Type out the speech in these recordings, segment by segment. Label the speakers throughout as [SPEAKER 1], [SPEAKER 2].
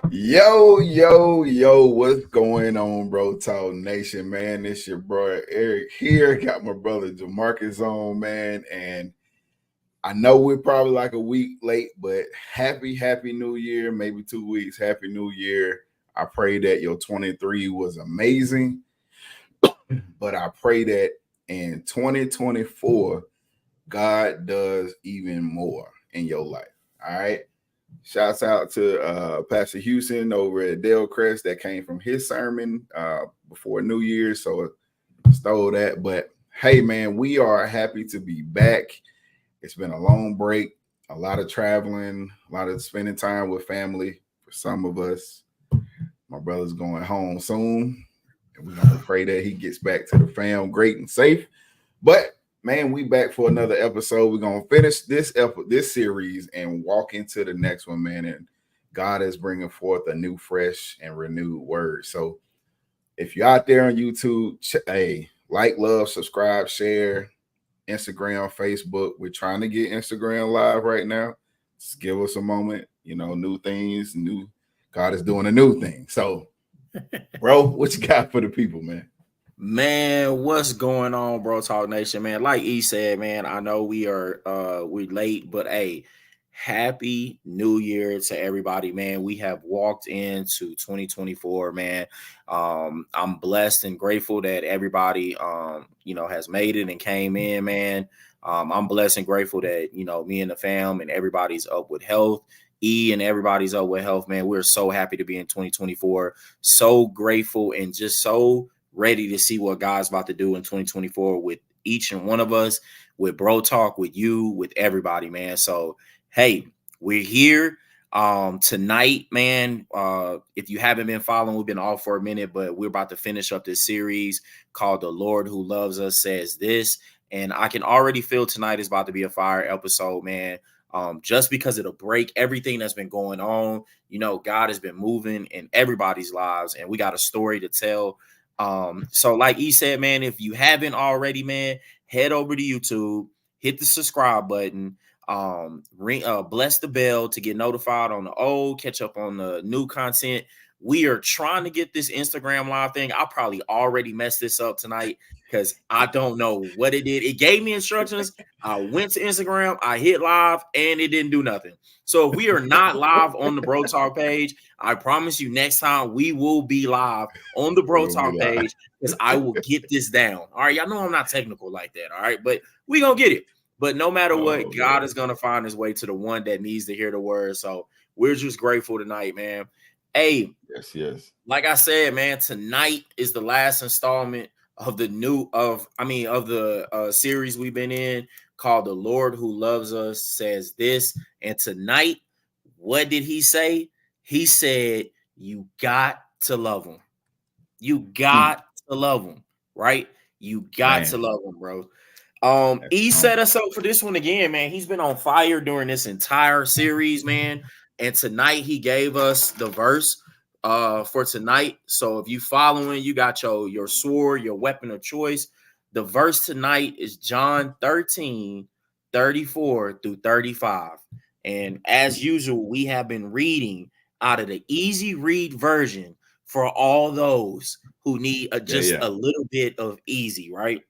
[SPEAKER 1] Yo, what's going on, BroTalk Nation, man? It's your brother Eric here. Got my brother Jamarcus on, man. And I know we're probably like a week late, but happy New Year. Maybe 2 weeks. Happy New Year. I pray that your 23 was amazing, but I pray that in 2024, God does even more in your life. All right. Shouts out to Pastor Houston over at Crest that came from his sermon before New Year's. So stole that. But hey, man, we are happy to be back. It's been a long break, a lot of traveling, a lot of spending time with family. For some of us, my brother's going home soon. And we're going to pray that he gets back to the fam great and safe. But man, we back for another episode. We're gonna finish this series and walk into the next one, man. And God is bringing forth a new, fresh, and renewed word. So if you're out there on YouTube, hey, like, love, subscribe, share, Instagram, Facebook. We're trying to get Instagram live right now. Just give us a moment. You know, new things, new. God is doing a new thing. So, bro, what you got for the people, man?
[SPEAKER 2] Man, what's going on, BroTalk Nation, man? Like E said, man, I know we're late, but hey, happy New Year to everybody, man. We have walked into 2024, man. I'm blessed and grateful that everybody has made it and came in, man. I'm blessed and grateful that me and the fam and everybody's up with health. E and everybody's up with health, man. We're so happy to be in 2024. So grateful and just so ready to see what God's about to do in 2024 with each and one of us, with Bro Talk, with you, with everybody, man. So, hey, we're here tonight, man. If you haven't been following, we've been off for a minute, but we're about to finish up this series called The Lord Who Loves Us Says This. And I can already feel tonight is about to be a fire episode, man. Just because it'll break everything that's been going on. God has been moving in everybody's lives, and we got a story to tell. So like he said, man, if you haven't already, man, head over to YouTube, hit the subscribe button, bless the bell to get notified on the old, catch up on the new content. We are trying to get this Instagram live thing. I probably already messed this up tonight because I don't know what it did. It gave me instructions. I went to Instagram, I hit live, and it didn't do nothing. So if we are not live on the Bro Talk page, I promise you next time we will be live on the Bro Talk page because I will get this down. All right, y'all know I'm not technical like that. All right, but we gonna get it. But no matter what, God is gonna find his way to the one that needs to hear the word. So we're just grateful tonight, man. Hey,
[SPEAKER 1] yes.
[SPEAKER 2] Like I said, man, tonight is the last installment of the series we've been in called The Lord Who Loves Us Says This. And tonight, what did he say? He said, you got to love him. You got to love him, right? You got to love him, bro. He set us up for this one again, man. He's been on fire during this entire series, man. And tonight he gave us the verse for tonight. So if you following, you got your sword, your weapon of choice. The verse tonight is John 13, 34 through 35. And as usual, we have been reading out of the easy read version for all those who need a little bit of easy, right?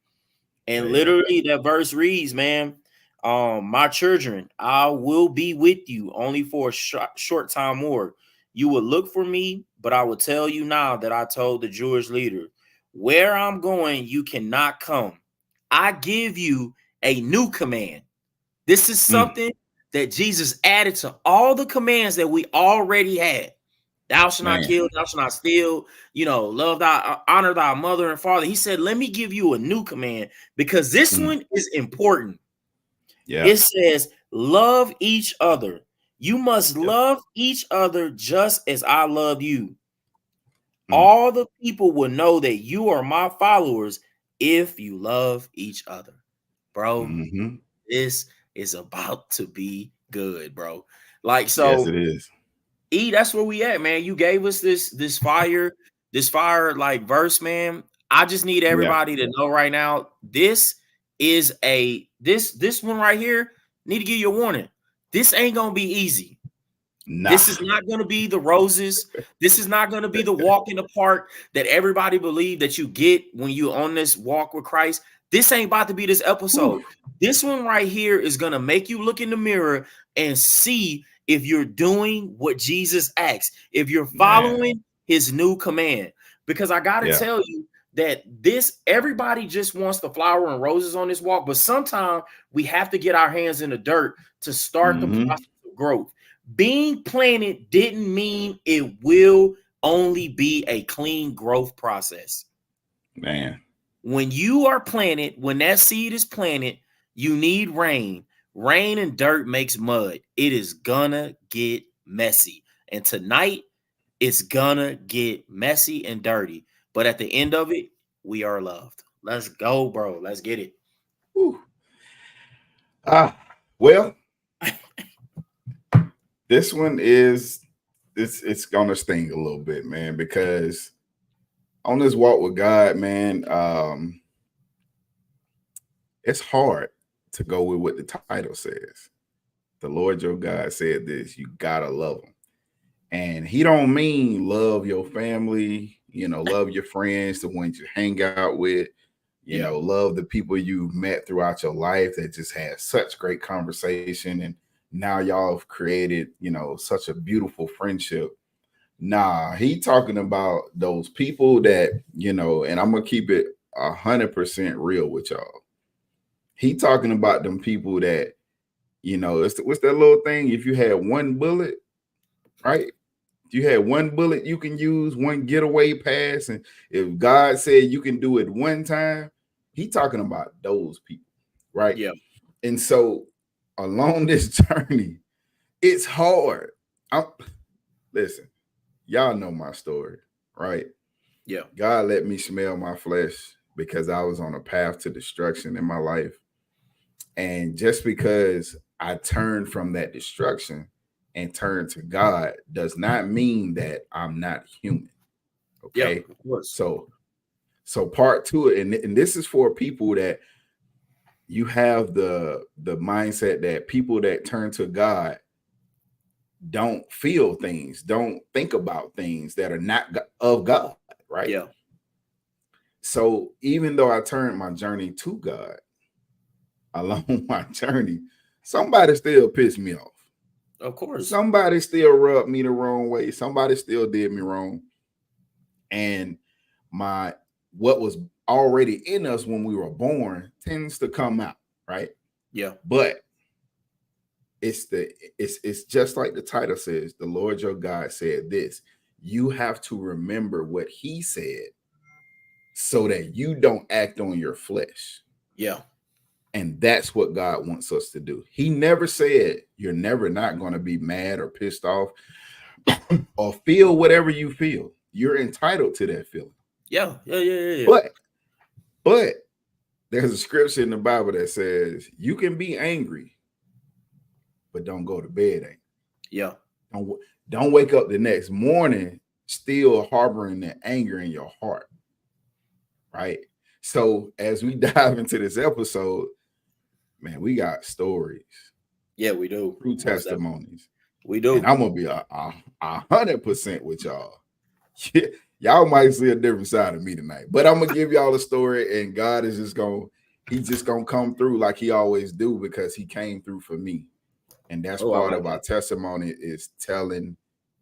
[SPEAKER 2] And literally that verse reads, man, my children, I will be with you only for a short time more. You will look for me, but I will tell you now that I told the Jewish leader, where I'm going, you cannot come. I give you a new command. This is something that Jesus added to all the commands that we already had. Thou shalt not kill, thou shalt not steal, love thy, honor thy mother and father. He said, let me give you a new command because this one is important. Yeah. It says, love each other. You must love each other just as I love you. All the people will know that you are my followers if you love each other. Bro, this is about to be good, bro. Like, so.
[SPEAKER 1] Yes, it is.
[SPEAKER 2] E, that's where we at, man. You gave us this fire like verse, man. I just need everybody to know right now. This is this one right here. Need to give you a warning. This ain't gonna be easy. This
[SPEAKER 1] Nah.
[SPEAKER 2] is not going to be the roses. This is not going to be the walk in the park that everybody believe that you get when you on this walk with Christ. This ain't about to be this
[SPEAKER 1] Whew.
[SPEAKER 2] episode. This one right here is going to make you look in the mirror and see if you're doing what Jesus asks, if you're
[SPEAKER 1] Man.
[SPEAKER 2] following his new command. Because I got to
[SPEAKER 1] Yeah.
[SPEAKER 2] tell you that this, everybody just wants the flower and roses on this walk, but sometimes we have to get our hands in the dirt to start the
[SPEAKER 1] Mm-hmm.
[SPEAKER 2] process of growth. Being planted didn't mean it will only be a clean growth process.
[SPEAKER 1] Man.
[SPEAKER 2] When you are planted, when that seed is planted, you need rain. Rain and dirt makes mud. It is gonna get messy. And tonight, it's gonna get messy and dirty. But at the end of it, we are loved. Let's go, bro. Let's get it.
[SPEAKER 1] Whew. Well, this one is it's gonna sting a little bit, man, because on this walk with God, man, it's hard to go with what the title says. The Lord your God said this, you gotta love him. And he don't mean love your family, love your friends, the ones you hang out with,
[SPEAKER 2] Yeah.
[SPEAKER 1] love the people you've met throughout your life that just had such great conversation. And now y'all have created, such a beautiful friendship. Nah, he talking about those people that, and I'm gonna keep it 100% real with y'all. He talking about them people that, what's that little thing? If you had one bullet, right? You had one bullet you can use, one getaway pass, and if God said you can do it one time, he talking about those people, right?
[SPEAKER 2] Yeah.
[SPEAKER 1] And so along this journey, it's hard. Listen, y'all know my story, right?
[SPEAKER 2] Yeah.
[SPEAKER 1] God let me smell my flesh because I was on a path to destruction in my life. And just because I turned from that destruction and turned to God does not mean that I'm not human.
[SPEAKER 2] Yeah.
[SPEAKER 1] Okay.
[SPEAKER 2] Of course.
[SPEAKER 1] So part to it, and this is for people that you have the mindset that people that turn to God don't feel things, don't think about things that are not of God, right?
[SPEAKER 2] Yeah.
[SPEAKER 1] So even though I turned my journey to God, along my journey, somebody still pissed me off.
[SPEAKER 2] Of course.
[SPEAKER 1] Somebody still rubbed me the wrong way. Somebody still did me wrong. And my what was already in us when we were born tends to come out, right?
[SPEAKER 2] Yeah.
[SPEAKER 1] But it's just like the title says, the Lord your God said this. You have to remember what he said so that you don't act on your flesh.
[SPEAKER 2] Yeah.
[SPEAKER 1] And that's what God wants us to do. He never said you're never not going to be mad or pissed off or feel whatever you feel. You're entitled to that feeling.
[SPEAKER 2] Yeah. Yeah. Yeah. Yeah. Yeah.
[SPEAKER 1] But there's a scripture in the Bible that says you can be angry, but don't go to bed angry.
[SPEAKER 2] Yeah.
[SPEAKER 1] Don't wake up the next morning still harboring that anger in your heart. Right. So as we dive into this episode, man, we got stories.
[SPEAKER 2] Yeah, we do.
[SPEAKER 1] True testimonies.
[SPEAKER 2] We do.
[SPEAKER 1] And I'm gonna be 100% with y'all. Y'all might see a different side of me tonight, but I'm gonna give y'all a story, and God is he's just gonna come through like he always do because he came through for me. And that's part of our testimony is telling.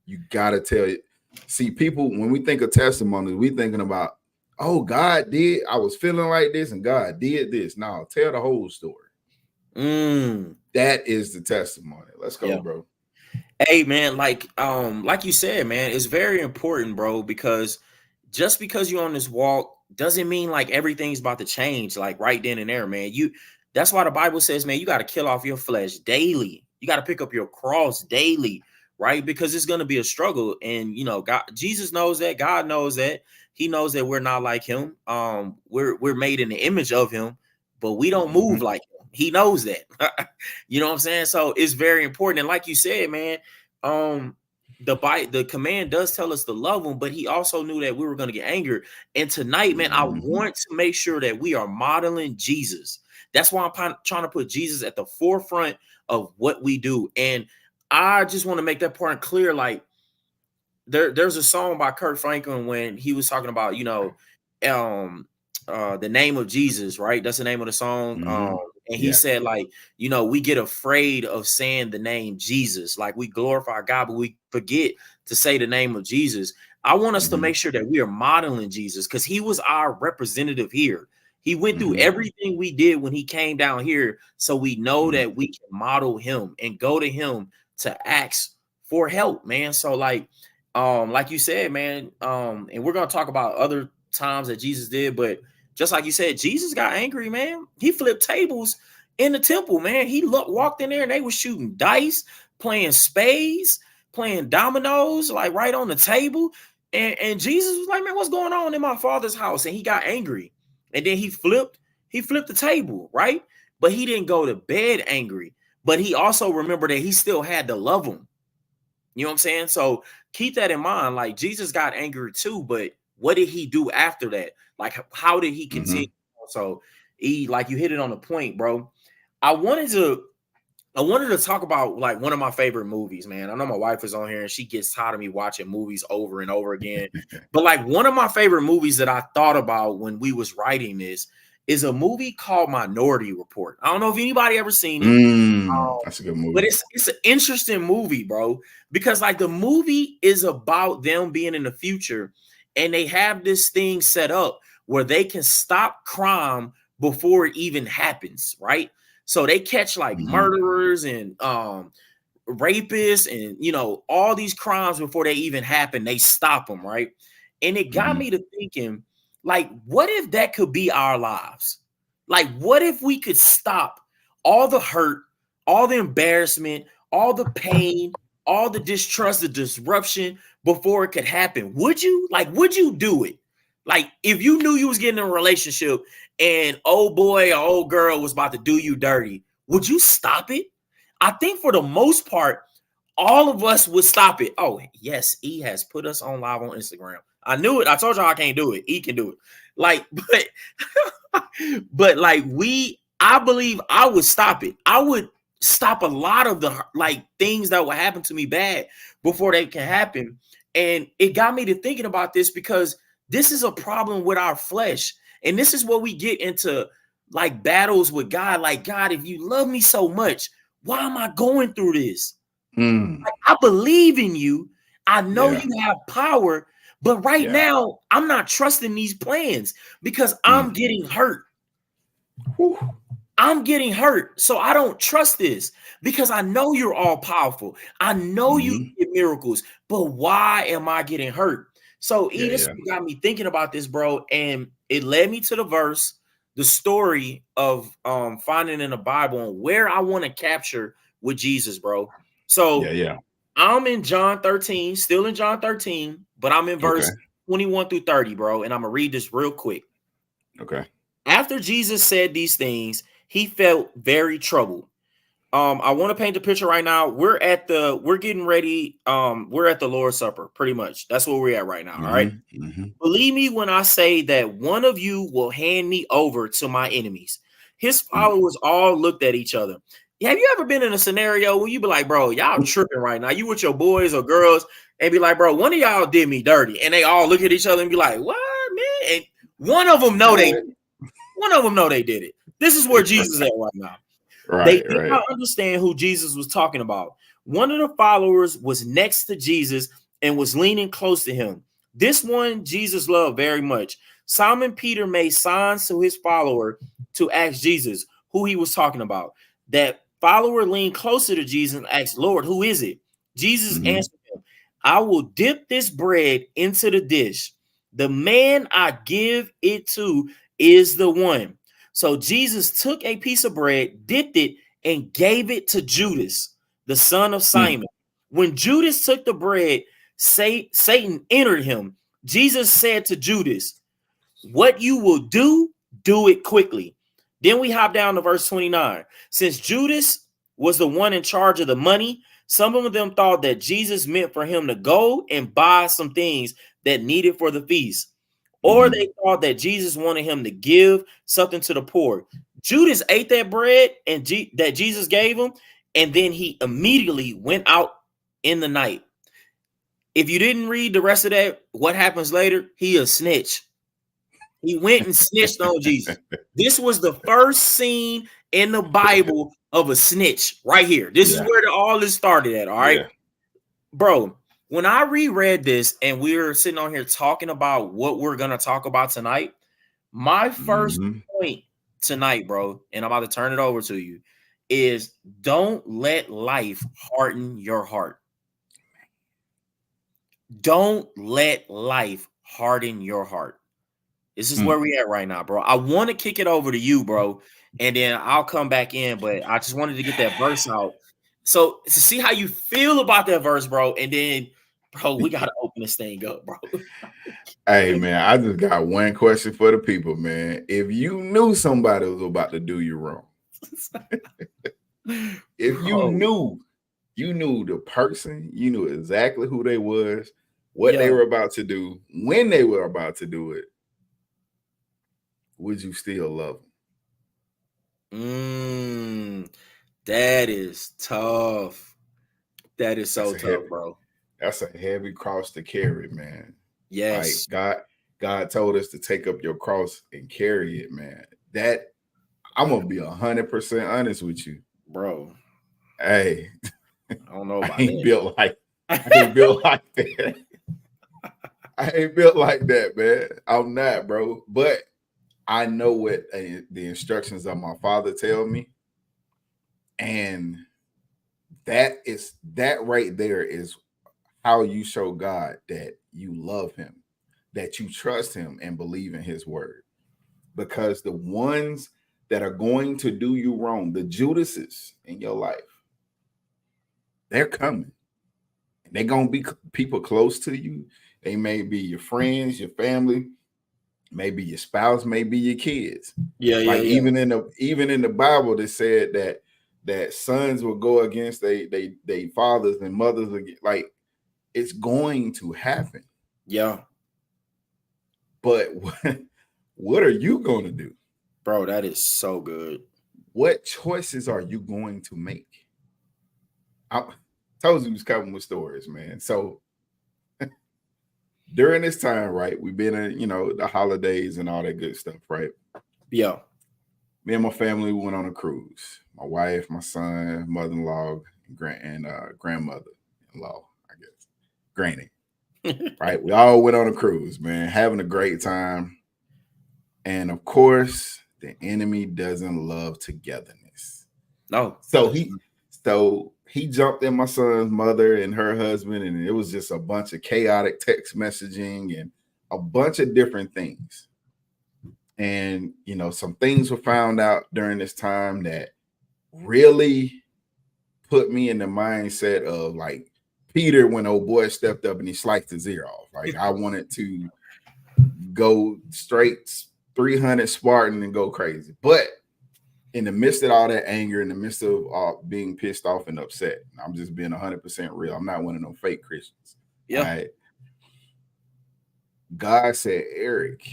[SPEAKER 1] You gotta tell it. See, people, when we think of testimony, we thinking about, oh, God did. I was feeling like this, and God did this. No, tell the whole story. That is the testimony. Let's go, bro.
[SPEAKER 2] Hey, man, like you said, man, it's very important, bro, because just because you're on this walk doesn't mean like everything's about to change like right then and there, man. That's why the Bible says, man, you got to kill off your flesh daily. You got to pick up your cross daily, right? Because it's going to be a struggle. And God, Jesus knows that. God knows that. He knows that we're not like him. We're made in the image of him, but we don't move like him. He knows that. You know what I'm saying? So it's very important. And like you said, man, the command does tell us to love him, but he also knew that we were going to get angry. And tonight, man, I want to make sure that we are modeling Jesus. That's why I'm trying to put Jesus at the forefront of what we do. And I just want to make that point clear. Like, there's a song by Kurt Franklin when he was talking about, um the name of Jesus, right? That's the name of the song. And he
[SPEAKER 1] Yeah.
[SPEAKER 2] said, like, we get afraid of saying the name Jesus. Like, we glorify God, but we forget to say the name of Jesus. I want us to
[SPEAKER 1] Mm-hmm.
[SPEAKER 2] make sure that we are modeling Jesus, because he was our representative here. He went through
[SPEAKER 1] Mm-hmm.
[SPEAKER 2] everything we did when he came down here, so we know
[SPEAKER 1] Mm-hmm.
[SPEAKER 2] that we can model him and go to him to ask for help, man. So, like you said, man, and we're gonna talk about other times that Jesus did, but just like you said, Jesus got angry, man. He flipped tables in the temple, man. He walked in there and they were shooting dice, playing spades, playing dominoes, like right on the table. And Jesus was like, man, what's going on in my father's house? And he got angry. And then he flipped the table, right? But he didn't go to bed angry. But he also remembered that he still had to love him. You know what I'm saying? So keep that in mind. Like, Jesus got angry too, but what did he do after that? Like, how did he continue?
[SPEAKER 1] Mm-hmm.
[SPEAKER 2] So like, you hit it on the point, bro. I wanted to talk about, like, one of my favorite movies, man. I know my wife is on here and she gets tired of me watching movies over and over again. But, like, one of my favorite movies that I thought about when we was writing this is a movie called Minority Report. I don't know if anybody ever seen it.
[SPEAKER 1] That's a good
[SPEAKER 2] But
[SPEAKER 1] movie.
[SPEAKER 2] it's an interesting movie, bro, because, like, the movie is about them being in the future, and they have this thing set up where they can stop crime before it even happens, right? So they catch, like,
[SPEAKER 1] Mm-hmm.
[SPEAKER 2] murderers and rapists and, all these crimes before they even happen. They stop them, right? And it got
[SPEAKER 1] Mm-hmm.
[SPEAKER 2] me to thinking, like, what if that could be our lives? Like, what if we could stop all the hurt, all the embarrassment, all the pain, all the distrust, the disruption before it could happen? Would you? Like, would you do it? Like, if you knew you was getting in a relationship and old boy or old girl was about to do you dirty, would you stop it? I think for the most part, all of us would stop it. Oh, yes, E has put us on live on Instagram. I knew it. I told y'all I can't do it. E can do it. Like, but like, I believe I would stop it. I would stop a lot of the, like, things that would happen to me bad before they can happen. And it got me to thinking about this, because this is a problem with our flesh. And this is what we get into, like, battles with God. Like, God, if you love me so much, why am I going through this?
[SPEAKER 1] Mm.
[SPEAKER 2] Like, I believe in you. I know
[SPEAKER 1] Yeah.
[SPEAKER 2] you have power, but right
[SPEAKER 1] Yeah.
[SPEAKER 2] now I'm not trusting these plans because I'm
[SPEAKER 1] Mm.
[SPEAKER 2] getting hurt.
[SPEAKER 1] Whew.
[SPEAKER 2] I'm getting hurt. So I don't trust this, because I know you're all powerful. I know you
[SPEAKER 1] Mm-hmm.
[SPEAKER 2] did miracles, but why am I getting hurt? So,
[SPEAKER 1] Yeah.
[SPEAKER 2] this
[SPEAKER 1] Yeah.
[SPEAKER 2] got me thinking about this, bro. And it led me to the verse, the story of finding in the Bible, and where I want to capture with Jesus, bro.
[SPEAKER 1] Yeah.
[SPEAKER 2] So
[SPEAKER 1] Yeah.
[SPEAKER 2] I'm in John 13, still in John 13, but I'm in
[SPEAKER 1] Okay.
[SPEAKER 2] verse 21 through 30, bro. And I'm gonna read this real quick.
[SPEAKER 1] Okay.
[SPEAKER 2] After Jesus said these things, he felt very troubled. I want to paint the picture right now. We're getting ready. We're at the Lord's Supper, pretty much. That's where we're at right now. All right.
[SPEAKER 1] Mm-hmm. Mm-hmm.
[SPEAKER 2] Believe me when I say that one of you will hand me over to my enemies. His
[SPEAKER 1] Mm.
[SPEAKER 2] followers all looked at each other. Have you ever been in a scenario where you be like, bro, y'all tripping right now? You with your boys or girls and be like, bro, one of y'all did me dirty. And they all look at each other and be like, what, man? And one of them know
[SPEAKER 1] What?
[SPEAKER 2] they did it. This is where Jesus is at right now. They
[SPEAKER 1] Right.
[SPEAKER 2] did
[SPEAKER 1] Right.
[SPEAKER 2] not understand who Jesus was talking about. One of the followers was next to Jesus and was leaning close to him. This one Jesus loved very much. Simon Peter made signs to his follower to ask Jesus who he was talking about. That follower leaned closer to Jesus and asked, Lord, who is it? Jesus
[SPEAKER 1] Mm-hmm.
[SPEAKER 2] answered him, I will dip this bread into the dish. The man I give it to is the one. So Jesus took a piece of bread, dipped it, and gave it to Judas, the son of
[SPEAKER 1] Mm.
[SPEAKER 2] Simon. When Judas took the bread, Satan entered him. Jesus said to Judas, what you will do, do it quickly. Then we hop down to verse 29. Since Judas was the one in charge of the money, some of them thought that Jesus meant for him to go and buy some things that needed for the feast. Or
[SPEAKER 1] Mm-hmm.
[SPEAKER 2] they thought that Jesus wanted him to give something to the poor. Judas ate that bread and that Jesus gave him, and then he immediately went out in the night. If you didn't read the rest of that, what happens later? He a snitch. He went and snitched on Jesus. This was the first scene in the Bible of a snitch right here. This is
[SPEAKER 1] Yeah.
[SPEAKER 2] where all this started at. All right,
[SPEAKER 1] Yeah.
[SPEAKER 2] bro. When I reread this and we were sitting on here talking about what we're gonna talk about tonight, my first
[SPEAKER 1] Mhm.
[SPEAKER 2] point tonight, bro, and I'm about to turn it over to you, is don't let life harden your heart. Don't let life harden your heart. This is where we at right now, bro. I want to kick it over to you, bro, and then I'll come back in. But I just wanted to get that verse out. So to see how you feel about that verse, bro, and then, bro, we gotta open this thing up, bro.
[SPEAKER 1] Hey man, I just got one question for the people, man. If you knew somebody was about to do you wrong, if
[SPEAKER 2] Bro,
[SPEAKER 1] you knew the person, you knew exactly who they was, what they
[SPEAKER 2] yeah.
[SPEAKER 1] were about to do, when they were about to do it, would you still love them?
[SPEAKER 2] That is tough. That is
[SPEAKER 1] That's
[SPEAKER 2] so
[SPEAKER 1] a
[SPEAKER 2] tough,
[SPEAKER 1] heavy,
[SPEAKER 2] bro.
[SPEAKER 1] that's a heavy cross to carry, man. Like
[SPEAKER 2] Yes,
[SPEAKER 1] God told us to take up your cross and carry it, man. That I'm gonna be 100% honest with you.
[SPEAKER 2] bro.
[SPEAKER 1] Hey,
[SPEAKER 2] I don't know
[SPEAKER 1] I
[SPEAKER 2] about
[SPEAKER 1] ain't
[SPEAKER 2] that.
[SPEAKER 1] built like I ain't built like that. I ain't built like that, man. I'm not, bro. But I know what the instructions of my father tell me, and that right there is how you show God that you love Him, that you trust Him and believe in His word. Because the ones that are going to do you wrong, the Judases in your life, they're coming. They're gonna be people close to you. They may be your friends, your family, maybe your spouse, maybe your kids.
[SPEAKER 2] Yeah, yeah,
[SPEAKER 1] Like
[SPEAKER 2] yeah,
[SPEAKER 1] even in the Bible, they said that sons will go against they fathers and mothers. Like it's going to happen.
[SPEAKER 2] yeah,
[SPEAKER 1] But what are you going to do?
[SPEAKER 2] bro. That is so good.
[SPEAKER 1] What choices are you going to make? I told you was coming with stories, man. So during this time, right, we've been in, the holidays and all that good stuff, right?
[SPEAKER 2] Yeah,
[SPEAKER 1] Me and my family went on a cruise. My wife, my son, mother-in-law, grandmother-in-law, I guess, granny. Right, we all went on a cruise, man, having a great time. And of course, the enemy doesn't love togetherness.
[SPEAKER 2] no,
[SPEAKER 1] So
[SPEAKER 2] that's
[SPEAKER 1] he jumped in my son's mother and her husband, and it was just a bunch of chaotic text messaging and a bunch of different things. And some things were found out during this time that really put me in the mindset of like Peter when old boy stepped up and he sliced his ear off. Like I wanted to go straight 300 Spartan and go crazy. But in the midst of all that anger, in the midst of being pissed off and upset, I'm just being 100% real. I'm not one of them fake Christians. All
[SPEAKER 2] yeah.
[SPEAKER 1] right. God said, Eric,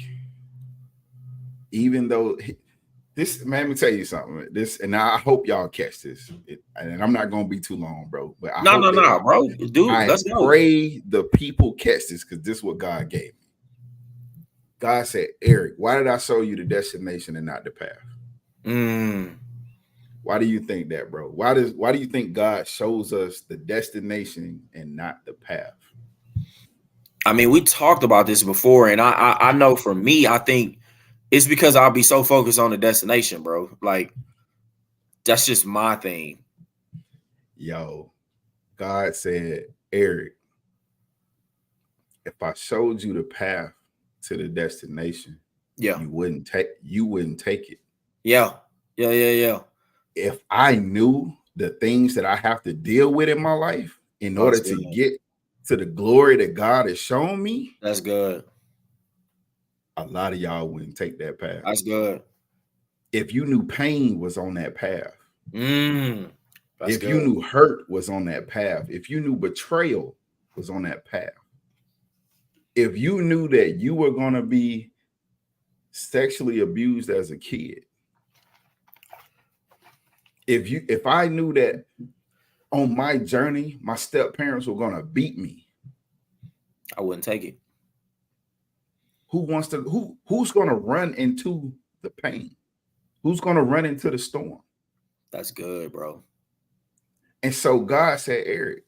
[SPEAKER 1] even though this, man, let me tell you something. This, and I hope y'all catch this. And I'm not gonna be too long, bro. But I
[SPEAKER 2] No, no,
[SPEAKER 1] hope that
[SPEAKER 2] no, bro. Dude,
[SPEAKER 1] I
[SPEAKER 2] let's go.
[SPEAKER 1] pray the people catch this because this is what God gave me. God said, Eric, why did I show you the destination and not the path?
[SPEAKER 2] Mm.
[SPEAKER 1] Why do you think that, bro? Why do you think God shows us the destination and not the path?
[SPEAKER 2] I mean, we talked about this before, and I know for me, I think it's because I'll be so focused on the destination, bro. Like that's just my thing.
[SPEAKER 1] Yo, God said, Eric, if I showed you the path to the destination,
[SPEAKER 2] Yeah,
[SPEAKER 1] you wouldn't take it.
[SPEAKER 2] yeah, yeah, yeah, yeah.
[SPEAKER 1] If I knew the things that I have to deal with in my life in
[SPEAKER 2] Oh,
[SPEAKER 1] order
[SPEAKER 2] that's
[SPEAKER 1] to
[SPEAKER 2] good.
[SPEAKER 1] get to the glory that God has shown me,
[SPEAKER 2] That's good.
[SPEAKER 1] a lot of y'all wouldn't take that path.
[SPEAKER 2] That's good.
[SPEAKER 1] If you knew pain was on that path,
[SPEAKER 2] Mm. That's
[SPEAKER 1] if you
[SPEAKER 2] good.
[SPEAKER 1] knew hurt was on that path, if you knew betrayal was on that path, if you knew that you were going to be sexually abused as a kid, if I knew that on my journey, my step parents were gonna beat me.
[SPEAKER 2] I wouldn't take it.
[SPEAKER 1] Who's gonna run into the pain? Who's gonna run into the storm?
[SPEAKER 2] That's good, bro.
[SPEAKER 1] And so God said, Eric,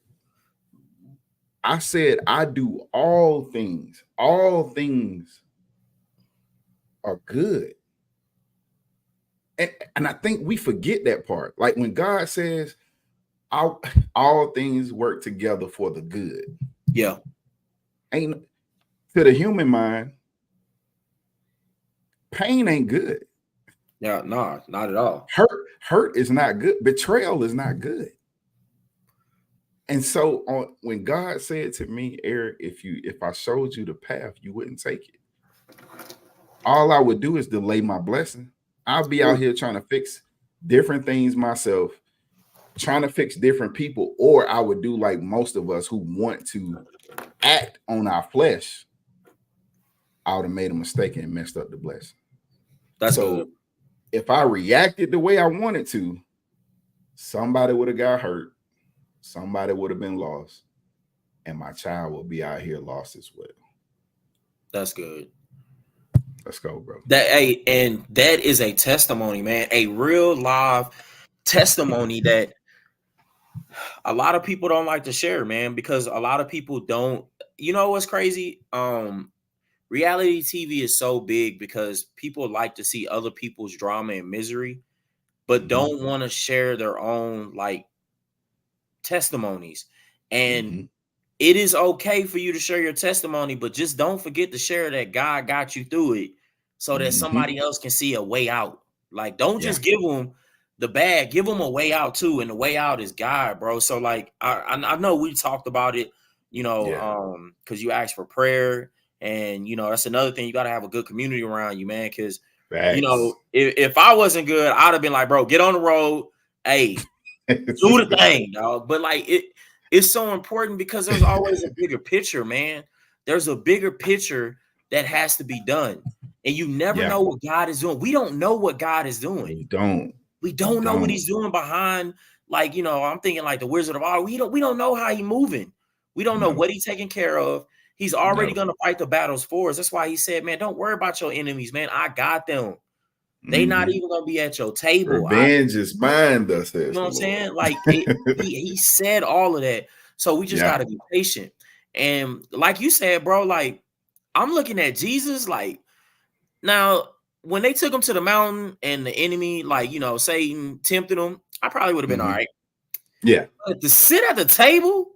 [SPEAKER 1] I said, I do all things. All things are good. And I think we forget that part. Like when God says, all things work together for the good.
[SPEAKER 2] Yeah.
[SPEAKER 1] Ain't to the human mind, pain ain't good.
[SPEAKER 2] Yeah, nah, not at all.
[SPEAKER 1] Hurt is not good. Betrayal is not good. And so when God said to me, Eric, if I showed you the path, you wouldn't take it. All I would do is delay my blessing. I'll be out here trying to fix different things myself, trying to fix different people, or I would do like most of us who want to act on our flesh. I would have made a mistake and messed up the blessing.
[SPEAKER 2] That's
[SPEAKER 1] so
[SPEAKER 2] good.
[SPEAKER 1] If I reacted the way I wanted to, somebody would have got hurt, somebody would have been lost, and my child will be out here lost as well.
[SPEAKER 2] That's good.
[SPEAKER 1] Let's go, bro.
[SPEAKER 2] And that is a testimony, man. A real live testimony that a lot of people don't like to share, man, because a lot of people don't. You know what's crazy? Reality TV is so big because people like to see other people's drama and misery, but don't want to share their own like testimonies. And it is okay for you to share your testimony, but just don't forget to share that God got you through it so that somebody else can see a way out. Like, don't just give them the bad, give them a way out too. And the way out is God, bro. So like, I know we talked about it, you know, because you asked for prayer. And, you know, that's another thing. You got to have a good community around you, man. Because, you know, if I wasn't good, I'd have been like, bro, get on the road. Hey, do the thing, dog. But like, it's so important because there's always a bigger picture, man. There's a bigger picture that has to be done. And you never know what God is doing. We don't know what God is doing. We don't know what he's doing behind, like, you know, I'm thinking like the Wizard of Oz. We don't know how he's moving. We don't know what he's taking care of. He's already going to fight the battles for us. That's why he said, man, don't worry about your enemies, man. I got them. They not even going to be at your table.
[SPEAKER 1] Revenge is mine, thus says
[SPEAKER 2] you know what I'm
[SPEAKER 1] the
[SPEAKER 2] saying?
[SPEAKER 1] Lord.
[SPEAKER 2] Like he said all of that. So we just got to be patient. And like you said, bro, like I'm looking at Jesus, like now when they took him to the mountain and the enemy, like, you know, Satan tempted him, I probably would have been all right.
[SPEAKER 1] Yeah.
[SPEAKER 2] But to sit at the table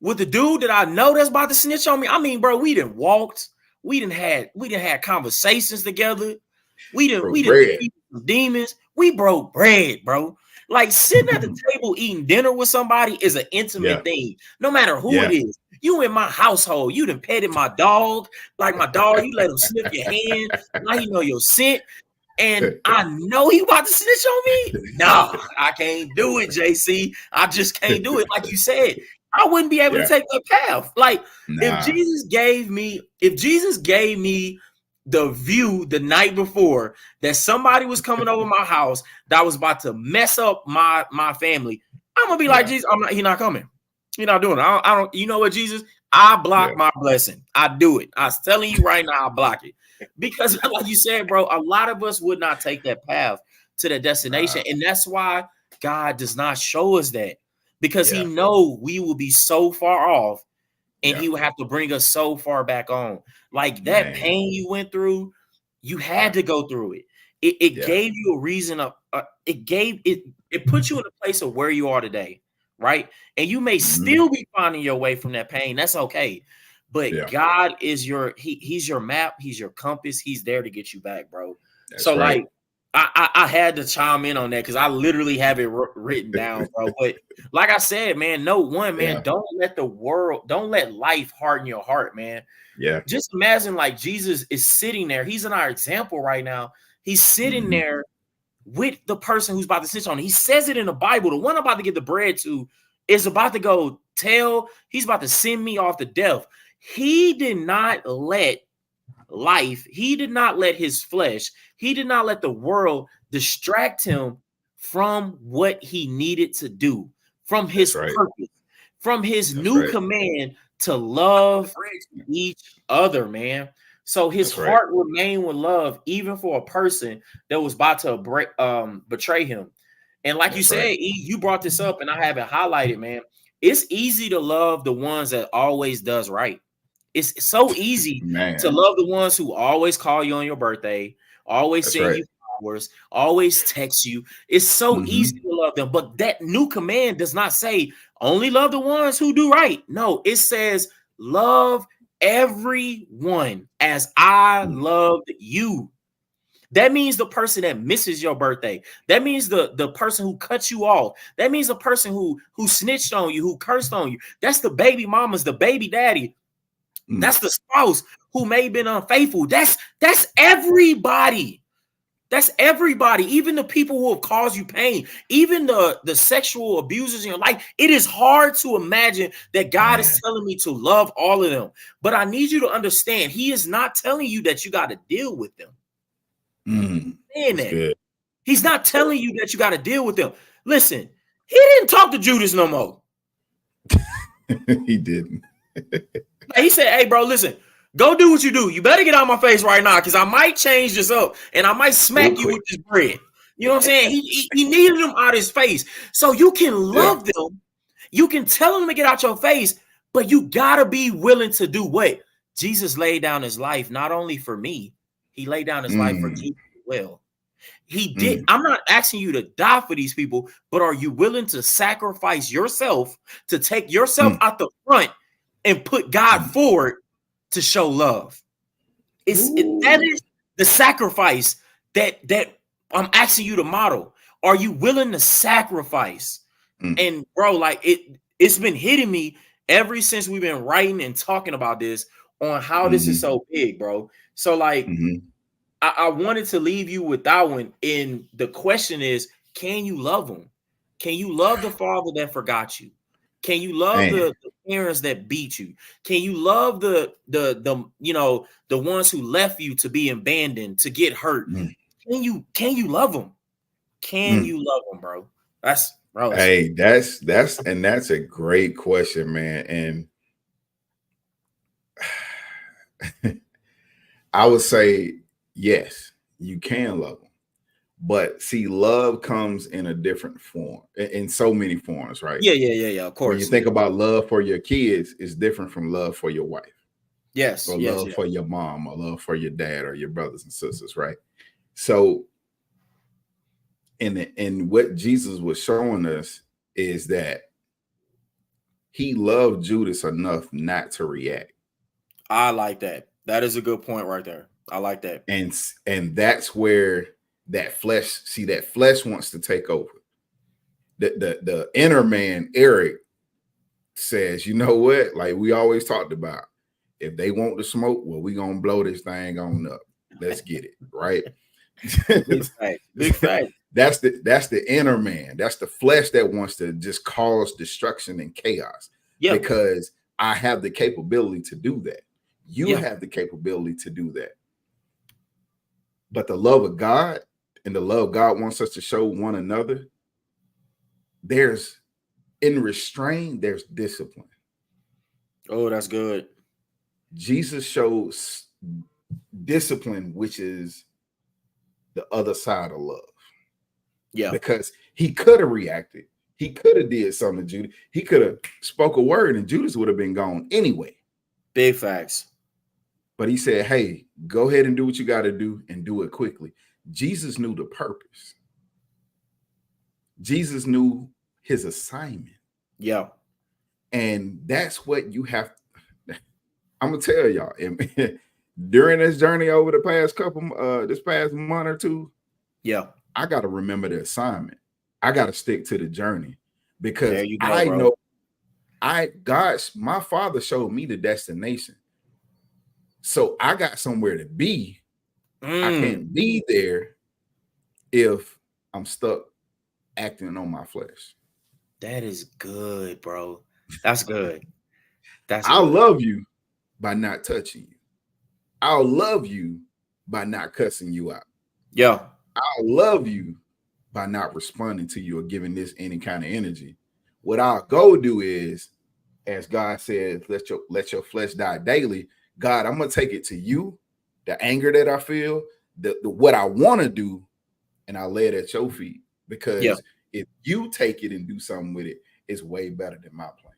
[SPEAKER 2] with the dude that I know that's about to snitch on me, I mean, bro, we done walked, we done had conversations together, we done defeated some demons, we broke bread, bro. Like sitting at the table eating dinner with somebody is an intimate thing, no matter who it is. You in my household, you done petted my dog, like my dog, you let him sniff your hand, now you know your scent. And I know he about to snitch on me. No, I can't do it, JC. I just can't do it. Like you said, I wouldn't be able to take that path. Like if Jesus gave me the view the night before that somebody was coming over my house that was about to mess up my family, I'm gonna be like, Jesus, he's not coming. He's not doing it. I don't. You know what, Jesus? I block my blessing. I do it. I was telling you right now, I block it. Because like you said, bro, a lot of us would not take that path to the destination. And that's why God does not show us that. Because he know we will be so far off and he will have to bring us so far back on. Like that pain you went through, you had to go through it. It gave you a reason of it put you in a place of where you are today, right? And you may still be finding your way from that pain. That's okay. But God is he's your map, he's your compass, he's there to get you back, bro. That's so right. Like I had to chime in on that because I literally have it written down, bro. But like I said, man, don't let life harden your heart, man. Yeah. Just imagine like Jesus is sitting there. He's in our example right now. He's sitting there with the person who's about to snitch on him. He says it in the Bible. The one I'm about to get the bread to is about to go he's about to send me off to death. He did not let life, he did not let his flesh, he did not let the world distract him from what he needed to do, from
[SPEAKER 1] That's
[SPEAKER 2] his
[SPEAKER 1] right.
[SPEAKER 2] purpose, from his
[SPEAKER 1] That's
[SPEAKER 2] new
[SPEAKER 1] right.
[SPEAKER 2] command to love each other, man. So his
[SPEAKER 1] That's right.
[SPEAKER 2] heart remained with love, even for a person that was about to betray him. And like you
[SPEAKER 1] That's
[SPEAKER 2] said,
[SPEAKER 1] right.
[SPEAKER 2] E, you brought this up, and I have it highlighted, man. It's easy to love the ones that always does right. It's so easy to
[SPEAKER 1] Man.
[SPEAKER 2] love the ones who always call you on your birthday, always
[SPEAKER 1] That's
[SPEAKER 2] send
[SPEAKER 1] right.
[SPEAKER 2] you flowers, always text you. It's so easy
[SPEAKER 1] Mm-hmm.
[SPEAKER 2] to love them. But that new command does not say only love the ones who do right. No, it says love everyone as I loved you. That means the person that misses your birthday. That means the person who cut you off. That means the person who snitched on you, who cursed on you. That's the baby mamas, the baby daddy.
[SPEAKER 1] Mm.
[SPEAKER 2] That's the spouse who may have been unfaithful. That's everybody. That's everybody, even the people who have caused you pain, even the sexual abusers in your life. It is hard to imagine that God is
[SPEAKER 1] Man.
[SPEAKER 2] telling me to love all of them. But I need you to understand, He is not telling you that you got to deal with them. Saying
[SPEAKER 1] That's
[SPEAKER 2] that.
[SPEAKER 1] good.
[SPEAKER 2] He's not telling you that you got to deal with them. Listen, He didn't talk to Judas no more.
[SPEAKER 1] He didn't.
[SPEAKER 2] Like, he said, hey, bro, listen, go do what you do. You better get out of my face right now because I might change this up and I might
[SPEAKER 1] Real
[SPEAKER 2] smack you
[SPEAKER 1] quick.
[SPEAKER 2] with this bread. You know what I'm saying? He needed them out of his face. So you can
[SPEAKER 1] Yeah.
[SPEAKER 2] love them. You can tell them to get out your face, but you got to be willing to do what? Jesus laid down his life not only for me, he laid down his life for
[SPEAKER 1] Mm.
[SPEAKER 2] Judas as well. He did.
[SPEAKER 1] Mm.
[SPEAKER 2] I'm not asking you to die for these people, but are you willing to sacrifice yourself to take yourself
[SPEAKER 1] Mm.
[SPEAKER 2] out the front and put God
[SPEAKER 1] Mm.
[SPEAKER 2] forward to show love? That
[SPEAKER 1] Ooh.
[SPEAKER 2] is the sacrifice that I'm asking you to model. Are you willing to sacrifice?
[SPEAKER 1] Mm.
[SPEAKER 2] And bro, like it's been hitting me ever since we've been writing and talking about this on how this is
[SPEAKER 1] Mm-hmm.
[SPEAKER 2] so big, bro. So like
[SPEAKER 1] Mm-hmm.
[SPEAKER 2] I wanted to leave you with that one. And the question is, can you love them? Can you love the father that forgot you? Can you love
[SPEAKER 1] Man.
[SPEAKER 2] the parents that beat you? Can you love the the ones who left you to be abandoned, to get hurt?
[SPEAKER 1] Mm.
[SPEAKER 2] Can you love them? Can
[SPEAKER 1] Mm.
[SPEAKER 2] you love them, bro? That's bro.
[SPEAKER 1] Hey, that's a great question, man. And I would say yes, you can love them. But see, love comes in a different form, in so many forms, right?
[SPEAKER 2] Yeah. Of
[SPEAKER 1] When you
[SPEAKER 2] course.
[SPEAKER 1] think about love for your kids, it's different from love for your wife,
[SPEAKER 2] Yes.
[SPEAKER 1] or
[SPEAKER 2] Yes.
[SPEAKER 1] love
[SPEAKER 2] Yeah.
[SPEAKER 1] for your mom, or love for your dad, or your brothers and sisters, right? So, and what Jesus was showing us is that he loved Judas enough not to react.
[SPEAKER 2] I like that. That is a good point right there. I like that.
[SPEAKER 1] And that's where that flesh wants to take over. The inner man, Eric, says, you know what? Like we always talked about, if they want the smoke, well, we gonna blow this thing on up. Let's get it, right?
[SPEAKER 2] Big fact. Big fact.
[SPEAKER 1] That's the inner man. That's the flesh that wants to just cause destruction and chaos,
[SPEAKER 2] Yeah.
[SPEAKER 1] because I have the capability to do that. You
[SPEAKER 2] Yeah.
[SPEAKER 1] have the capability to do that. But the love of God and the love God wants us to show one another, there's in restraint, there's discipline.
[SPEAKER 2] Oh, that's good.
[SPEAKER 1] Jesus shows discipline, which is the other side of love,
[SPEAKER 2] Yeah.
[SPEAKER 1] because he could have reacted. He could have did something to Judas. He could have spoke a word and Judas would have been gone anyway.
[SPEAKER 2] Big facts.
[SPEAKER 1] But he said, hey, go ahead and do what you got to do and do it quickly. Jesus knew the purpose. Jesus knew his assignment.
[SPEAKER 2] Yeah.
[SPEAKER 1] And that's what you have. I'm gonna tell y'all, during this journey over the past this past month or two,
[SPEAKER 2] Yeah.
[SPEAKER 1] I got to remember the assignment. I got to stick to the journey, because
[SPEAKER 2] There you go,
[SPEAKER 1] I
[SPEAKER 2] bro.
[SPEAKER 1] know my father showed me the destination. So I got somewhere to be. I can't be there if I'm stuck acting on my flesh.
[SPEAKER 2] That is good, bro. That's good. That's
[SPEAKER 1] I'll
[SPEAKER 2] good.
[SPEAKER 1] love you by not touching you. I'll love you by not cussing you out.
[SPEAKER 2] Yeah.
[SPEAKER 1] I'll love you by not responding to you or giving this any kind of energy What I'll go do is, as God says, let your flesh die daily. God, I'm gonna take it to you, the anger that I feel, the what I want to do, and I lay it at your feet.
[SPEAKER 2] Yeah.
[SPEAKER 1] Because if you take it and do something with it, it's way better than my plan.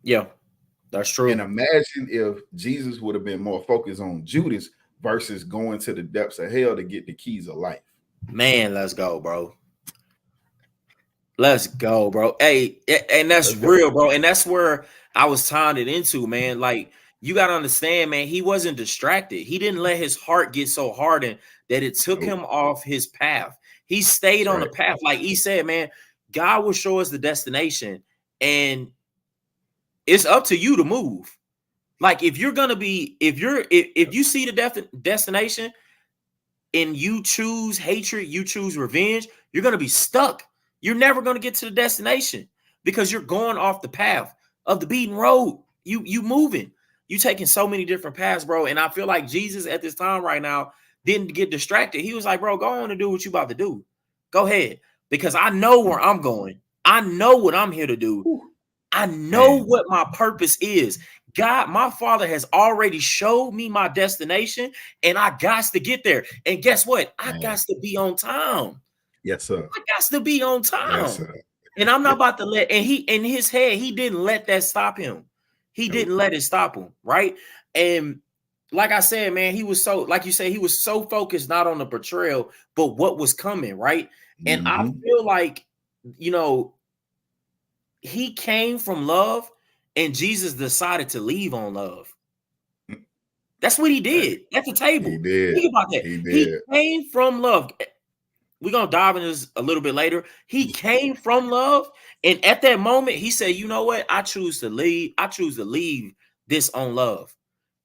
[SPEAKER 2] Yeah. That's
[SPEAKER 1] And
[SPEAKER 2] true.
[SPEAKER 1] imagine if Jesus would have been more focused on Judas versus going to the depths of hell to get the keys of life.
[SPEAKER 2] Man, let's go, bro. Let's go, bro. Hey, and that's
[SPEAKER 1] Let's go.
[SPEAKER 2] real, bro. And that's where I was tying it into, man. Like, you got to understand, man, he wasn't distracted. He didn't let his heart get so hardened that it took
[SPEAKER 1] Nope.
[SPEAKER 2] him off his path. He stayed
[SPEAKER 1] That's
[SPEAKER 2] on the
[SPEAKER 1] right.
[SPEAKER 2] path. Like he said, man, God will show us the destination, and it's up to you to move. Like, if you're gonna be, if you see the destination and you choose hatred, you choose revenge, you're going to be stuck. You're never going to get to the destination because you're going off the path of the beaten road. You moving. You taking so many different paths, bro. And I feel like Jesus at this time right now didn't get distracted. He was like, bro, go on and do what you about to do. Go ahead. Because I know where I'm going. I know what I'm here to do.
[SPEAKER 1] Whew.
[SPEAKER 2] I know
[SPEAKER 1] Man.
[SPEAKER 2] what my purpose is. God, my Father has already showed me my destination, and I got to get there. And guess what? I
[SPEAKER 1] Man.
[SPEAKER 2] got to be on time.
[SPEAKER 1] Yes, sir.
[SPEAKER 2] I got to be on
[SPEAKER 1] Yes,
[SPEAKER 2] time.
[SPEAKER 1] sir.
[SPEAKER 2] And I'm not about to let, and he in his head, he didn't let that stop him. He
[SPEAKER 1] Nope.
[SPEAKER 2] didn't let it stop him, right? And like I said, man, he was so, like you said, he was so focused not on the betrayal, but what was coming, right? And I feel like, you know, he came from love and Jesus decided to leave on love. That's what he
[SPEAKER 1] Hey,
[SPEAKER 2] did at the table.
[SPEAKER 1] he did.
[SPEAKER 2] Think about that.
[SPEAKER 1] He
[SPEAKER 2] He
[SPEAKER 1] did.
[SPEAKER 2] came from love. We're going to dive into this a little bit later. He came from love. And at that moment, he said, you know what? I choose to leave. I choose to leave this on love.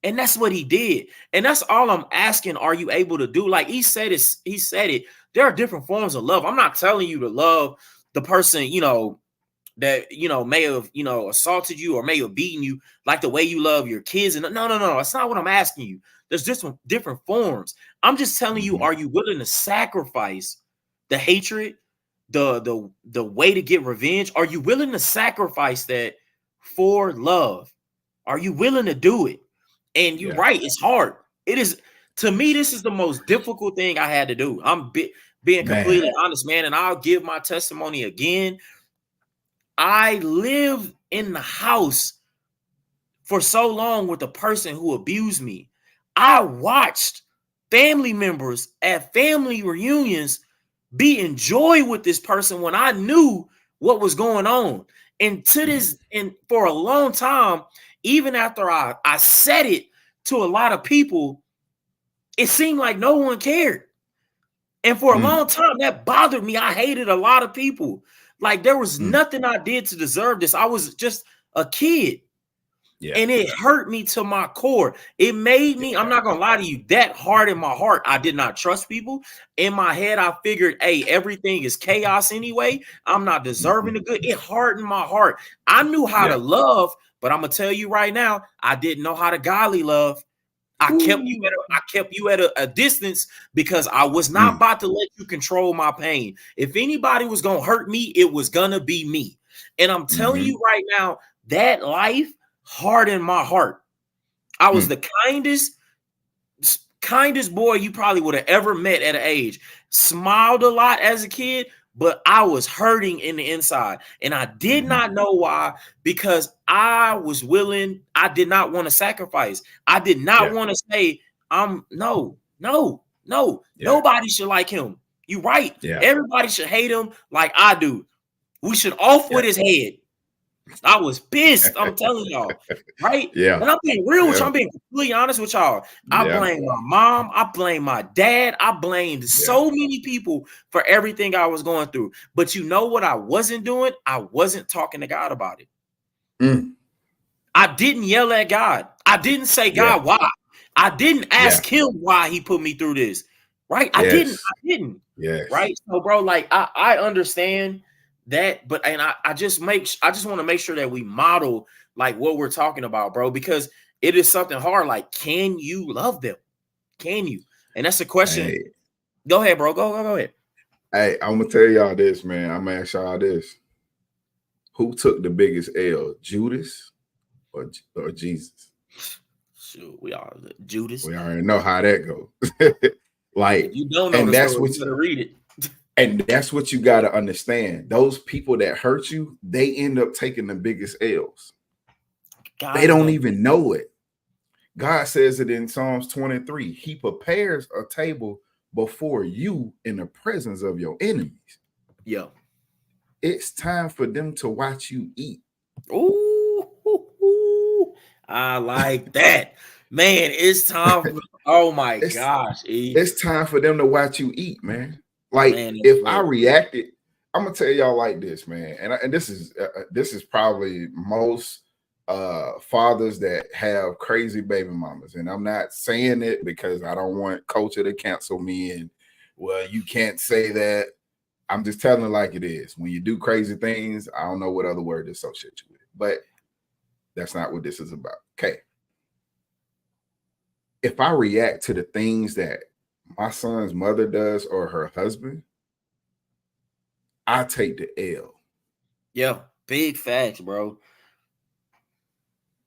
[SPEAKER 2] And that's what he did. And that's all I'm asking. Are you able to do? Like he said it. He said it. There are different forms of love. I'm not telling you to love the person, you know, that, you know, may have, you know, assaulted you or may have beaten you like the way you love your kids. And no, that's not what I'm asking you. There's just different forms. I'm just telling you, are you willing to sacrifice the hatred, the way to get revenge? Are you willing to sacrifice that for love? Are you willing to do it? And you're right, it's hard. It is, to me, this is the most difficult thing I had to do. I'm being completely honest, man, and I'll give my testimony again. I lived in the house for so long with the person who abused me. I watched family members at family reunions be in joy with this person when I knew what was going on. And to this, and for a long time, even after I said it to a lot of people, it seemed like no one cared. And for a long time, that bothered me. I hated a lot of people. Like, there was nothing I did to deserve this. I was just a kid. Yeah. And it hurt me to my core. It made me, I'm not going to lie to you, that hard in my heart. I did not trust people. In my head, I figured, hey, everything is chaos anyway. I'm not deserving the good. It hardened my heart. I knew how to love, but I'm going to tell you right now, I didn't know how to godly love. I kept you at a distance because I was not about to let you control my pain. If anybody was going to hurt me, it was going to be me. And I'm telling you right now, that life hardened my heart. I was the kindest boy you probably would have ever met at an age. Smiled a lot as a kid, but I was hurting in the inside. And I did not know why, because I was willing. I did not want to sacrifice. I did not want to say, no. Nobody should like him. You're right. Everybody should hate him like I do. We should off with his head. I was pissed. I'm telling y'all, right?
[SPEAKER 1] Yeah.
[SPEAKER 2] And I'm being real with y'all. I'm being completely honest with y'all. I blame my mom. I blame my dad. I blamed so many people for everything I was going through. But you know what I wasn't doing? I wasn't talking to God about it. I didn't yell at God. I didn't say, God, why? I didn't ask him why he put me through this. Right? I didn't.
[SPEAKER 1] Yes.
[SPEAKER 2] Right? So, bro, like I understand that, but I just want to make sure that we model like what we're talking about, bro, because it is something hard. Like, can you love them? Can you? And that's the question. Hey. Go ahead, bro. Go ahead.
[SPEAKER 1] Hey, I'm gonna tell y'all this, man. I'm gonna ask y'all this. Who took the biggest L, Judas or Jesus?
[SPEAKER 2] Shoot, we are Judas.
[SPEAKER 1] We already know how that goes.
[SPEAKER 2] If
[SPEAKER 1] Like,
[SPEAKER 2] you don't know
[SPEAKER 1] and
[SPEAKER 2] the
[SPEAKER 1] that's
[SPEAKER 2] story,
[SPEAKER 1] what
[SPEAKER 2] you better read it.
[SPEAKER 1] and that's what you got to understand. Those people that hurt you, they end up taking the biggest L's.
[SPEAKER 2] God
[SPEAKER 1] They
[SPEAKER 2] is
[SPEAKER 1] don't
[SPEAKER 2] gonna
[SPEAKER 1] even know it. God says it in Psalms 23. He prepares a table before you in the presence of your enemies.
[SPEAKER 2] yeah.
[SPEAKER 1] It's time for them to watch you eat.
[SPEAKER 2] Ooh, I like that. Man, it's time for, oh my
[SPEAKER 1] It's
[SPEAKER 2] gosh, E.
[SPEAKER 1] it's time for them to watch you eat, man. Like
[SPEAKER 2] Man, that's
[SPEAKER 1] if I
[SPEAKER 2] good.
[SPEAKER 1] reacted, I'm gonna tell y'all like this, man. And this is probably most fathers that have crazy baby mamas, and I'm not saying it because I don't want culture to cancel me. And well, you can't say that. I'm just telling it like it is. When you do crazy things, I don't know what other word to associate you with, but that's not what this is about. Okay. If I react to the things that my son's mother does or her husband, I take the L.
[SPEAKER 2] Yeah, big facts, bro.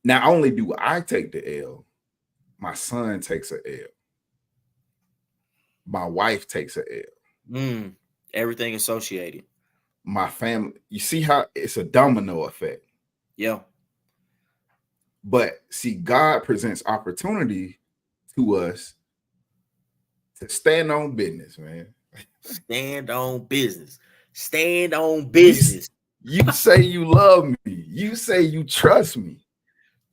[SPEAKER 1] Not only do I take the L, my son takes a L. My wife takes a L.
[SPEAKER 2] Everything associated.
[SPEAKER 1] My family, you see how it's a domino effect.
[SPEAKER 2] Yeah.
[SPEAKER 1] But see, God presents opportunity to us to stand on business, man.
[SPEAKER 2] Stand on business. Stand on
[SPEAKER 1] You,
[SPEAKER 2] business.
[SPEAKER 1] you say you love me. You say you trust me.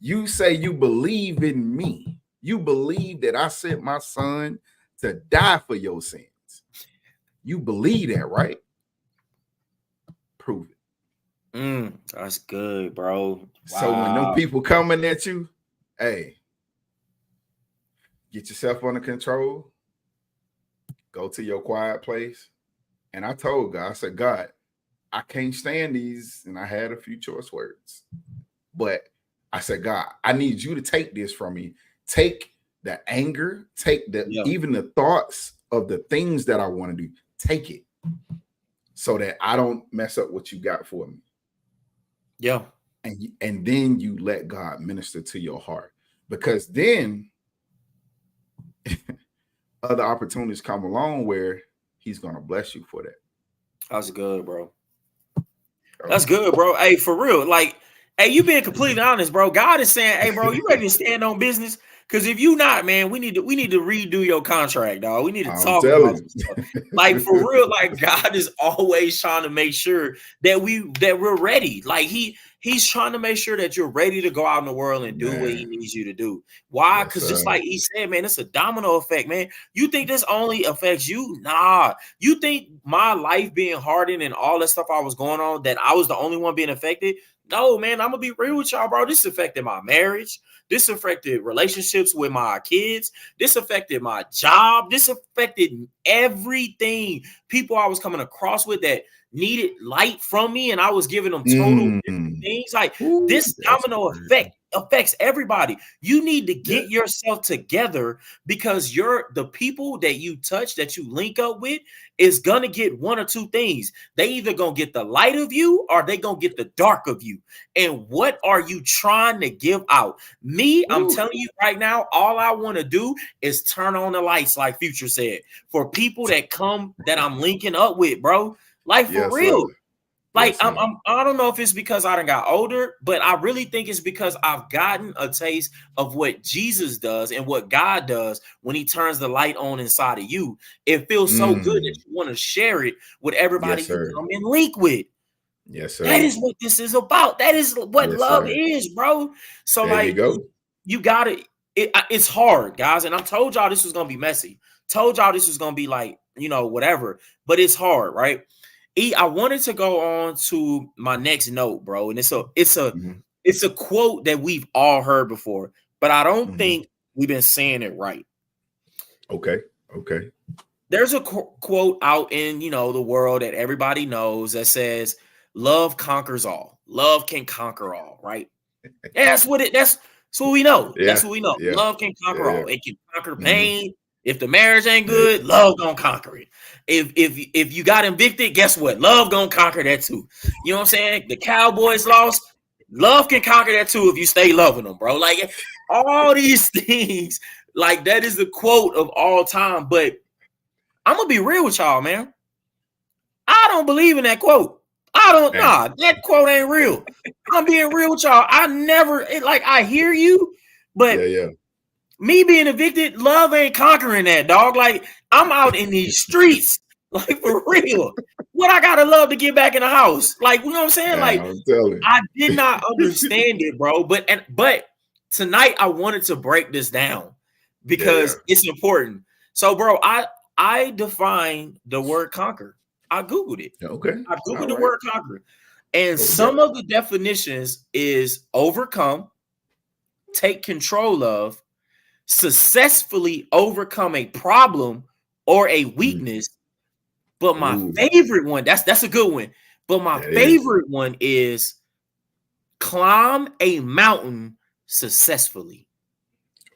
[SPEAKER 1] You say you believe in me. You believe that I sent my son to die for your sins. You believe that, right? Prove it.
[SPEAKER 2] That's good, bro.
[SPEAKER 1] So when them
[SPEAKER 2] Wow.
[SPEAKER 1] people coming at you, hey, get yourself under control. Go to your quiet place. And I told God, I said, God, I can't stand these. And I had a few choice words. But I said, God, I need you to take this from me. Take the anger, take even the thoughts of the things that I want to do. Take it so that I don't mess up what you got for me.
[SPEAKER 2] Yeah.
[SPEAKER 1] And then you let God minister to your heart, because then other opportunities come along where he's going to bless you for that.
[SPEAKER 2] That's good, bro. That's good, bro. Hey, for real. Like, hey, you being completely honest, bro. God is saying, hey, bro, you ready to stand on business? Because if you not, man, we need to redo your contract, dog. We need to
[SPEAKER 1] I'm
[SPEAKER 2] talk about
[SPEAKER 1] telling
[SPEAKER 2] some stuff. Like, for real, like God is always trying to make sure that we're ready. Like he's trying to make sure that you're ready to go out in the world and do what he needs you to do. Why?
[SPEAKER 1] Yes,
[SPEAKER 2] Because just like he said, man, it's a domino effect, man. You think this only affects you? Nah. You think my life being hardened and all that stuff I was going on, that I was the only one being affected? No, man, I'm gonna be real with y'all, bro. This affected my marriage. This affected relationships with my kids. This affected my job. This affected everything. People I was coming across with that needed light from me, and I was giving them total different things. Like this domino effect affects everybody. You need to get yourself together, because the people that you touch, that you link up with, is gonna get one or two things. They either gonna get the light of you or they gonna get the dark of you. And what are you trying to give out? Me, I'm telling you right now, all I want to do is turn on the lights, like Future said, for people that come that I'm linking up with, bro. Like for real. Like I don't know if it's because I done got older, but I really think it's because I've gotten a taste of what Jesus does and what God does when he turns the light on inside of you. It feels so good that you want to share it with everybody you come in link with.
[SPEAKER 1] Yes, sir.
[SPEAKER 2] That is what this is about. That is what love is, bro. So
[SPEAKER 1] there
[SPEAKER 2] like
[SPEAKER 1] you go.
[SPEAKER 2] You gotta, it's hard, guys. And I told y'all this was gonna be messy. Told y'all this was gonna be like, whatever, but it's hard, right? I wanted to go on to my next note, bro. And it's a quote that we've all heard before, but I don't think we've been saying it right.
[SPEAKER 1] Okay.
[SPEAKER 2] There's a quote out in the world that everybody knows that says, "Love conquers all. Love can conquer all." Right? That's what we know.
[SPEAKER 1] Yeah.
[SPEAKER 2] That's what we know.
[SPEAKER 1] Yeah.
[SPEAKER 2] Love can conquer all. It can conquer pain. If the marriage ain't good, love gonna conquer it. If you got evicted, guess what? Love gonna conquer that too. You know what I'm saying? The Cowboys lost. Love can conquer that too if you stay loving them, bro. Like all these things, like that is the quote of all time. But I'm gonna be real with y'all, man. I don't believe in that quote. That quote ain't real. I'm being real with y'all. I hear you, but me being evicted, love ain't conquering that, dog. Like, I'm out in these streets, like, for real. What I gotta love to get back in the house? Like, you know what I'm saying? Like, I did not understand it, bro. But tonight I wanted to break this down because it's important. So, bro, I defined the word conquer. I Googled it.
[SPEAKER 1] Okay.
[SPEAKER 2] I Googled the word conquer. And some of the definitions is overcome, take control of, successfully overcome a problem or a weakness. But my favorite one, that's a good one. But my favorite one is climb a mountain successfully.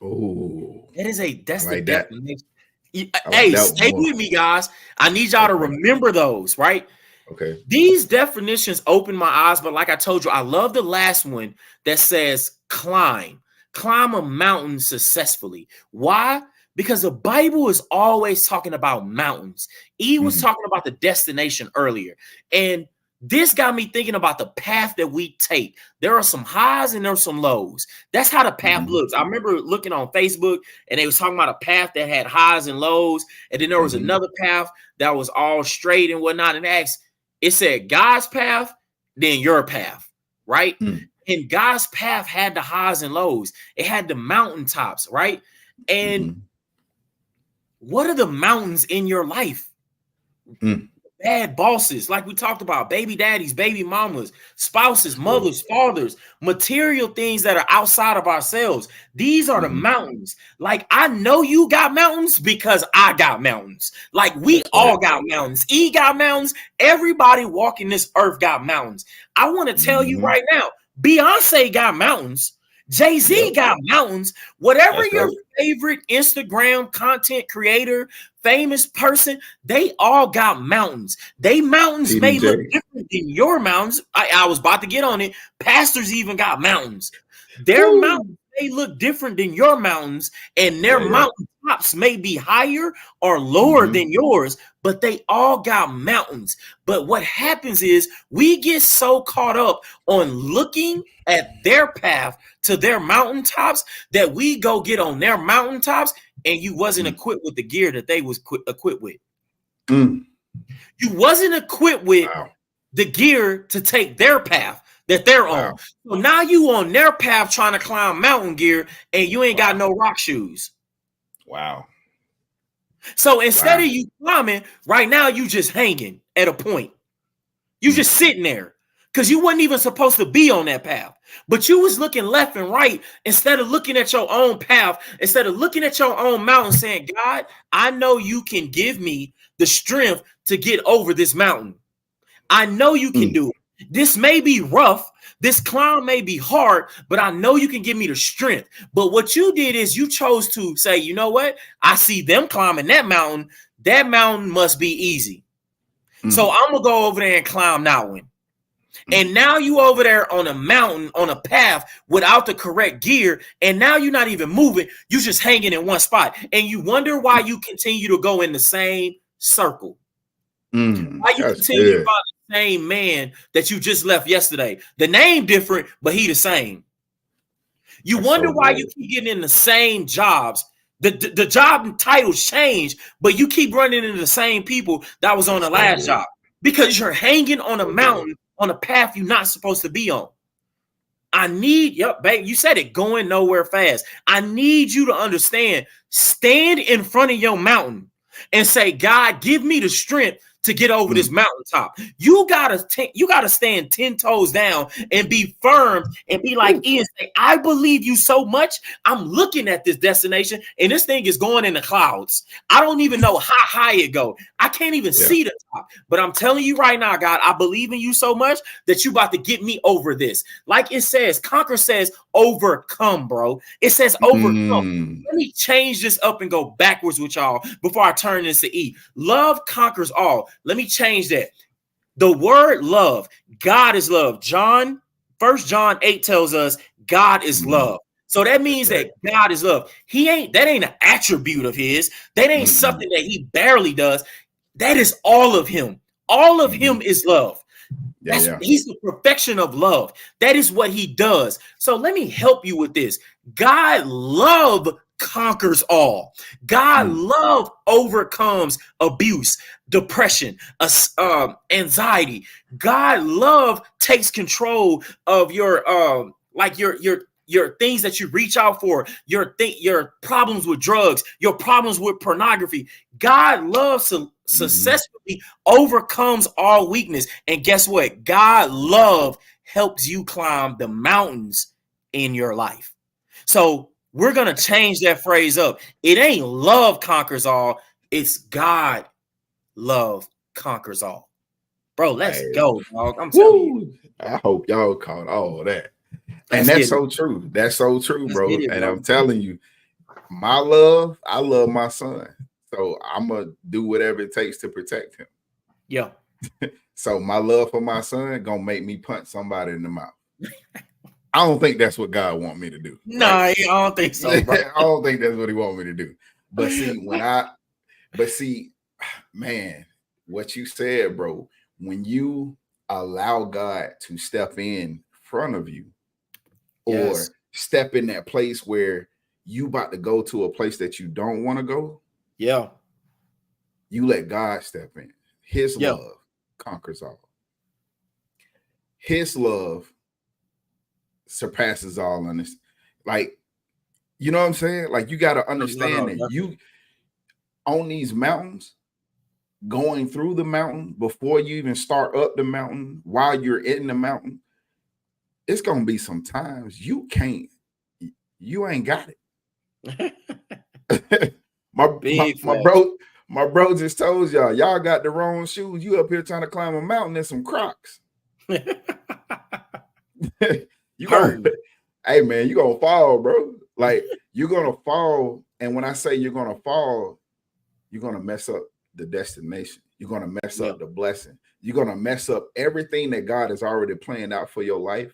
[SPEAKER 1] Oh,
[SPEAKER 2] that's the definition. Hey, stay with me, guys. I need y'all to remember those, right?
[SPEAKER 1] Okay.
[SPEAKER 2] These definitions open my eyes, but like I told you, I love the last one that says climb a mountain successfully. Why? Because the Bible is always talking about mountains. He was talking about the destination earlier. And this got me thinking about the path that we take. There are some highs and there are some lows. That's how the path looks. I remember looking on Facebook and they was talking about a path that had highs and lows. And then there was another path that was all straight and whatnot. And it said God's path, then your path, right? And God's path had the highs and lows. It had the mountaintops, right? And what are the mountains in your life? Bad bosses, like we talked about, baby daddies, baby mamas, spouses, mothers, fathers, material things that are outside of ourselves. These are the mountains. Like, I know you got mountains because I got mountains. Like, we all got mountains. E got mountains. Everybody walking this earth got mountains. I want to tell you right now, Beyonce got mountains. Jay-Z got mountains. Whatever your favorite Instagram content creator, famous person, they all got mountains. They mountains may look different than your mountains. I was about to get on it. Pastors even got mountains. Their mountains may look different than your mountains, and their mountain tops may be higher or lower than yours, but they all got mountains. But what happens is we get so caught up on looking at their path to their mountaintops that we go get on their mountaintops and you wasn't equipped with the gear that they was equipped with. You wasn't equipped with the gear to take their path that they're on. So now you on their path trying to climb mountain gear and you ain't got no rock shoes. So instead of you climbing, right now you just hanging at a point. You just sitting there because you wasn't even supposed to be on that path. But you was looking left and right instead of looking at your own path, instead of looking at your own mountain saying, God, I know you can give me the strength to get over this mountain. I know you can do it. This may be rough. This climb may be hard, but I know you can give me the strength. But what you did is you chose to say, you know what? I see them climbing that mountain. That mountain must be easy. So I'm going to go over there and climb that one. And now you over there on a mountain, on a path without the correct gear. And now you're not even moving. You're just hanging in one spot. And you wonder why you continue to go in the same circle. Why you continue to find the same man that you just left yesterday. The name different, but he the same. You wonder why you keep getting in the same jobs. The job titles change, but you keep running into the same people that was on the last job. Because you're hanging on a mountain on a path you're not supposed to be on. I need, babe, you said it, going nowhere fast. I need you to understand, stand in front of your mountain and say, God, give me the strength to get over this mountaintop. You gotta stand 10 toes down and be firm and be like Ian, say, I believe you so much. I'm looking at this destination and this thing is going in the clouds. I don't even know how high it go. I can't even see the top. But I'm telling you right now, God, I believe in you so much that you about to get me over this. Like it says, conquer says overcome, bro. It says overcome. Let me change this up and go backwards with y'all before I turn this to E. Love conquers all. Let me change that. The word love, God is love. First John 8 tells us God is love. So that means that God is love. That ain't an attribute of his. That ain't something that he barely does. That is all of him. All of him is love. He's the perfection of love. That is what he does. So let me help you with this. God love conquers all. God love overcomes abuse, depression, anxiety. God love takes control of your your things that you reach out for, your problems with drugs, your problems with pornography. God loves successfully overcomes all weakness. And guess what? God love helps you climb the mountains in your life. So we're going to change that phrase up. It ain't love conquers all. It's God love conquers all. Bro, let's go, dog. I'm telling you.
[SPEAKER 1] I hope y'all caught all that. And that's so true. That's so true, bro. And I'm telling you, I love my son. So I'm going to do whatever it takes to protect him.
[SPEAKER 2] Yeah.
[SPEAKER 1] So my love for my son going to make me punch somebody in the mouth. I don't think that's what God want me to do.
[SPEAKER 2] No, right? I don't think so, bro.
[SPEAKER 1] I don't think that's what he want me to do. But see, man, what you said, bro, when you allow God to step in front of you or step in that place where you about to go to a place that you don't want to go.
[SPEAKER 2] Yeah.
[SPEAKER 1] You let God step in. His love conquers all. His love surpasses all on this. Like, you know what I'm saying? Like, you got to understand that you on these mountains, going through the mountain before you even start up the mountain, while you're in the mountain, it's gonna be some times you ain't got it. my bro just told y'all got the wrong shoes. You up here trying to climb a mountain in some Crocs. You gonna, hey man, you gonna fall, bro. Like, you're gonna fall, and when I say you're gonna fall, you're gonna mess up the destination. You're gonna mess up the blessing. You're gonna mess up everything that God has already planned out for your life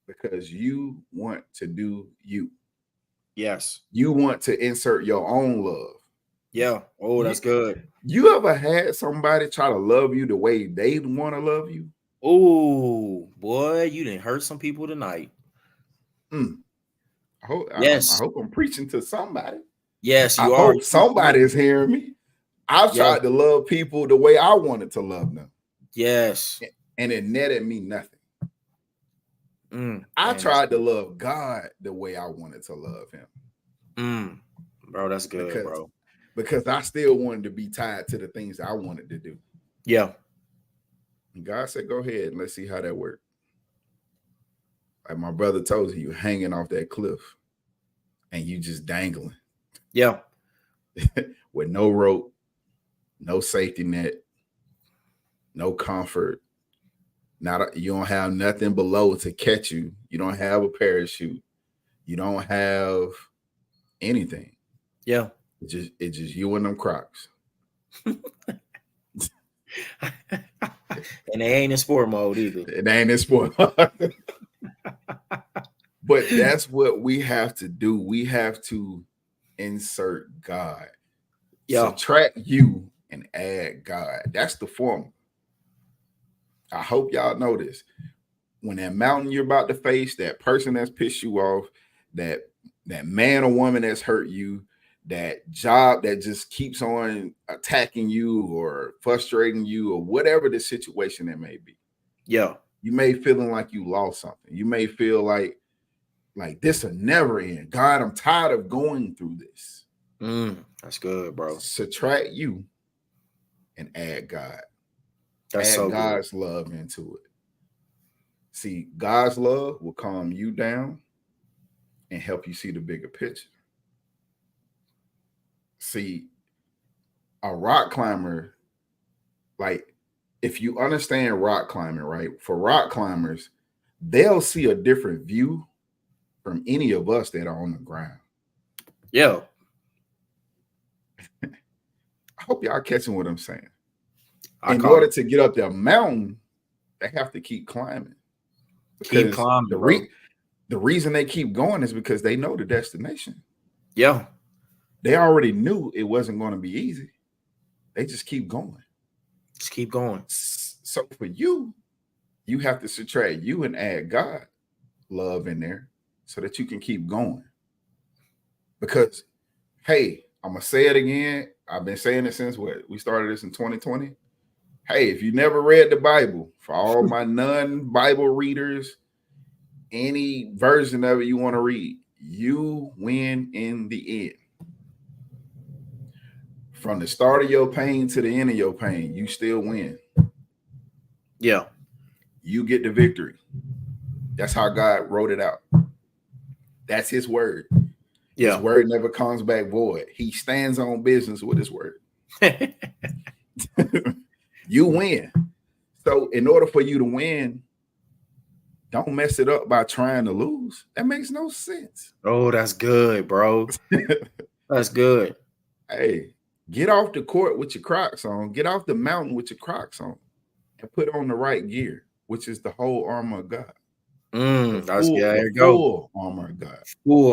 [SPEAKER 1] because you want to do you.
[SPEAKER 2] Yes.
[SPEAKER 1] You want to insert your own love.
[SPEAKER 2] Yeah. Oh, that's good.
[SPEAKER 1] You ever had somebody try to love you the way they want to love you?
[SPEAKER 2] Oh, boy, you didn't hurt some people tonight.
[SPEAKER 1] I hope I'm preaching to somebody.
[SPEAKER 2] Yes, you
[SPEAKER 1] I
[SPEAKER 2] are.
[SPEAKER 1] hope somebody is hearing me. I've tried to love people the way I wanted to love them.
[SPEAKER 2] Yes.
[SPEAKER 1] And it netted me nothing. I tried to love God the way I wanted to love him.
[SPEAKER 2] Bro, that's good, bro.
[SPEAKER 1] Because I still wanted to be tied to the things I wanted to do.
[SPEAKER 2] Yeah.
[SPEAKER 1] And God said, go ahead and let's see how that works. Like my brother told you, you're hanging off that cliff and you just dangling.
[SPEAKER 2] Yeah.
[SPEAKER 1] With no rope, no safety net, no comfort. You don't have nothing below to catch you. You don't have a parachute. You don't have anything.
[SPEAKER 2] Yeah.
[SPEAKER 1] It's just you and them Crocs.
[SPEAKER 2] And they ain't in sport mode either.
[SPEAKER 1] It ain't in sport mode. But that's what we have to do. We have to insert God. Subtract you and add God. That's the formula. I hope y'all know this. When that mountain you're about to face, that person that's pissed you off, that man or woman that's hurt you, that job that just keeps on attacking you or frustrating you or whatever the situation it may be.
[SPEAKER 2] Yeah.
[SPEAKER 1] You may feeling like you lost something. You may feel like this will never end. God, I'm tired of going through this.
[SPEAKER 2] That's good, bro.
[SPEAKER 1] Subtract you and add God.
[SPEAKER 2] That's
[SPEAKER 1] Add
[SPEAKER 2] so good.
[SPEAKER 1] God's love into it. See, God's love will calm you down and help you see the bigger picture. See, a rock climber, like if you understand rock climbing, right? For rock climbers, they'll see a different view from any of us that are on the ground.
[SPEAKER 2] Yeah.
[SPEAKER 1] I hope y'all catching what I'm saying.
[SPEAKER 2] I
[SPEAKER 1] In
[SPEAKER 2] caught
[SPEAKER 1] order
[SPEAKER 2] it.
[SPEAKER 1] to get up the mountain, they have to keep climbing
[SPEAKER 2] Keep
[SPEAKER 1] because
[SPEAKER 2] climbing, bro.
[SPEAKER 1] the reason they keep going is because they know the destination.
[SPEAKER 2] Yeah.
[SPEAKER 1] They already knew it wasn't going to be easy. They just keep going.
[SPEAKER 2] Just keep going.
[SPEAKER 1] So for you, you have to subtract you and add God love in there so that you can keep going. Because, hey, I'm going to say it again. I've been saying it since we started this in 2020. Hey, if you never read the Bible, for all my non-Bible readers, any version of it you want to read, you win in the end. From the start of your pain to the end of your pain, you still win.
[SPEAKER 2] Yeah.
[SPEAKER 1] You get the victory. That's how God wrote it out. That's his word. His
[SPEAKER 2] Yeah.
[SPEAKER 1] word never comes back void. He stands on business with his word. You win. So in order for you to win, don't mess it up by trying to lose. That makes no sense.
[SPEAKER 2] Oh, that's good, bro. That's good.
[SPEAKER 1] Hey, get off the court with your Crocs on. Get off the mountain with your Crocs on. And put on the right gear, which is the whole armor of God.
[SPEAKER 2] That's yeah. There
[SPEAKER 1] The
[SPEAKER 2] you go.
[SPEAKER 1] full armor of God.
[SPEAKER 2] Full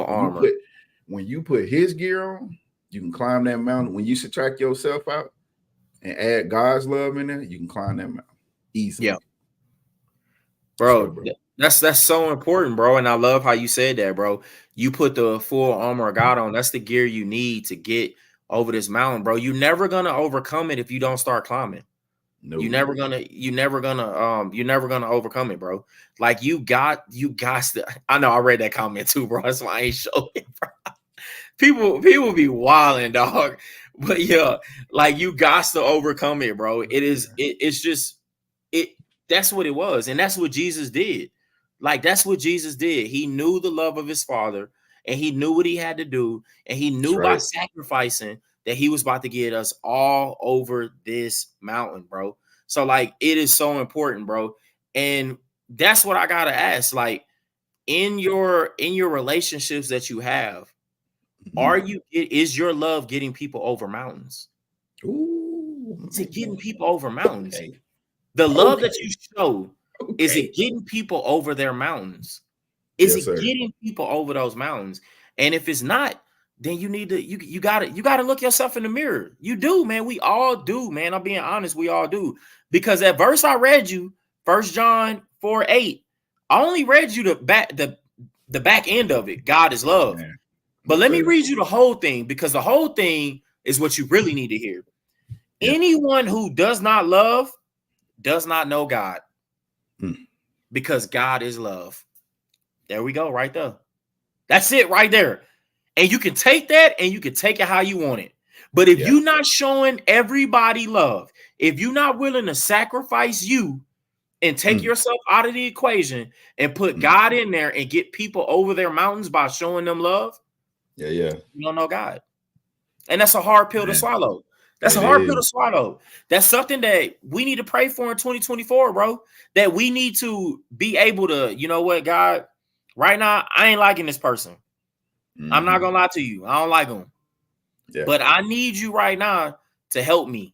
[SPEAKER 1] When you
[SPEAKER 2] armor.
[SPEAKER 1] put his gear on, you can climb that mountain. When you subtract yourself out and add God's love in there, you can climb that mountain easily.
[SPEAKER 2] Yeah.
[SPEAKER 1] So,
[SPEAKER 2] Bro, that's so important, bro. And I love how you said that, bro. You put the full armor of God on. That's the gear you need to get over this mountain, bro. You're never gonna overcome it if you don't start climbing.
[SPEAKER 1] no.
[SPEAKER 2] You're never gonna overcome it, bro. Like you got to. I know I read that comment too, bro. That's why I ain't showing it, bro. People be wilding, dog. But yeah, like you got to overcome it, bro. It's just it that's what it was, and that's what Jesus did. Like that's what Jesus did. He knew the love of his father, and he knew what he had to do, and he knew by sacrificing that he was about to get us all over this mountain, bro. So like it is so important, bro. And that's what I gotta ask. Like in your relationships that you have, is your love getting people over mountains?
[SPEAKER 1] Ooh,
[SPEAKER 2] Is it getting people over mountains?
[SPEAKER 1] okay.
[SPEAKER 2] The love that
[SPEAKER 1] Okay.
[SPEAKER 2] you show, is
[SPEAKER 1] Okay.
[SPEAKER 2] it getting people over their mountains? Is
[SPEAKER 1] Yes,
[SPEAKER 2] it
[SPEAKER 1] sir.
[SPEAKER 2] getting people over those mountains? And if it's not, then you need to you gotta look yourself in the mirror. You do, man. We all do, man. I'm being honest, we all do. Because that verse I read you, 1 John 4:8, I only read you the back end of it. God is love.
[SPEAKER 1] Man.
[SPEAKER 2] But
[SPEAKER 1] Yes,
[SPEAKER 2] let me
[SPEAKER 1] sir.
[SPEAKER 2] read you the whole thing, because the whole thing is what you really need to hear.
[SPEAKER 1] Yeah.
[SPEAKER 2] Anyone who does not love does not know God, because God is love. There we go, right there. That's it right there. And you can take that and you can take it how you want it. But if you're not showing everybody love, if you're not willing to sacrifice you and take yourself out of the equation and put God in there and get people over their mountains by showing them love,
[SPEAKER 1] Yeah.
[SPEAKER 2] you don't know God. And that's a hard pill to swallow. That's a
[SPEAKER 1] It
[SPEAKER 2] hard pill to
[SPEAKER 1] is.
[SPEAKER 2] swallow. That's something that we need to pray for in 2024, bro. That we need to be able to, you know what, God, right now, I ain't liking this person. I'm not going to lie to you. I don't like them.
[SPEAKER 1] Yeah.
[SPEAKER 2] But I need you right now to help me,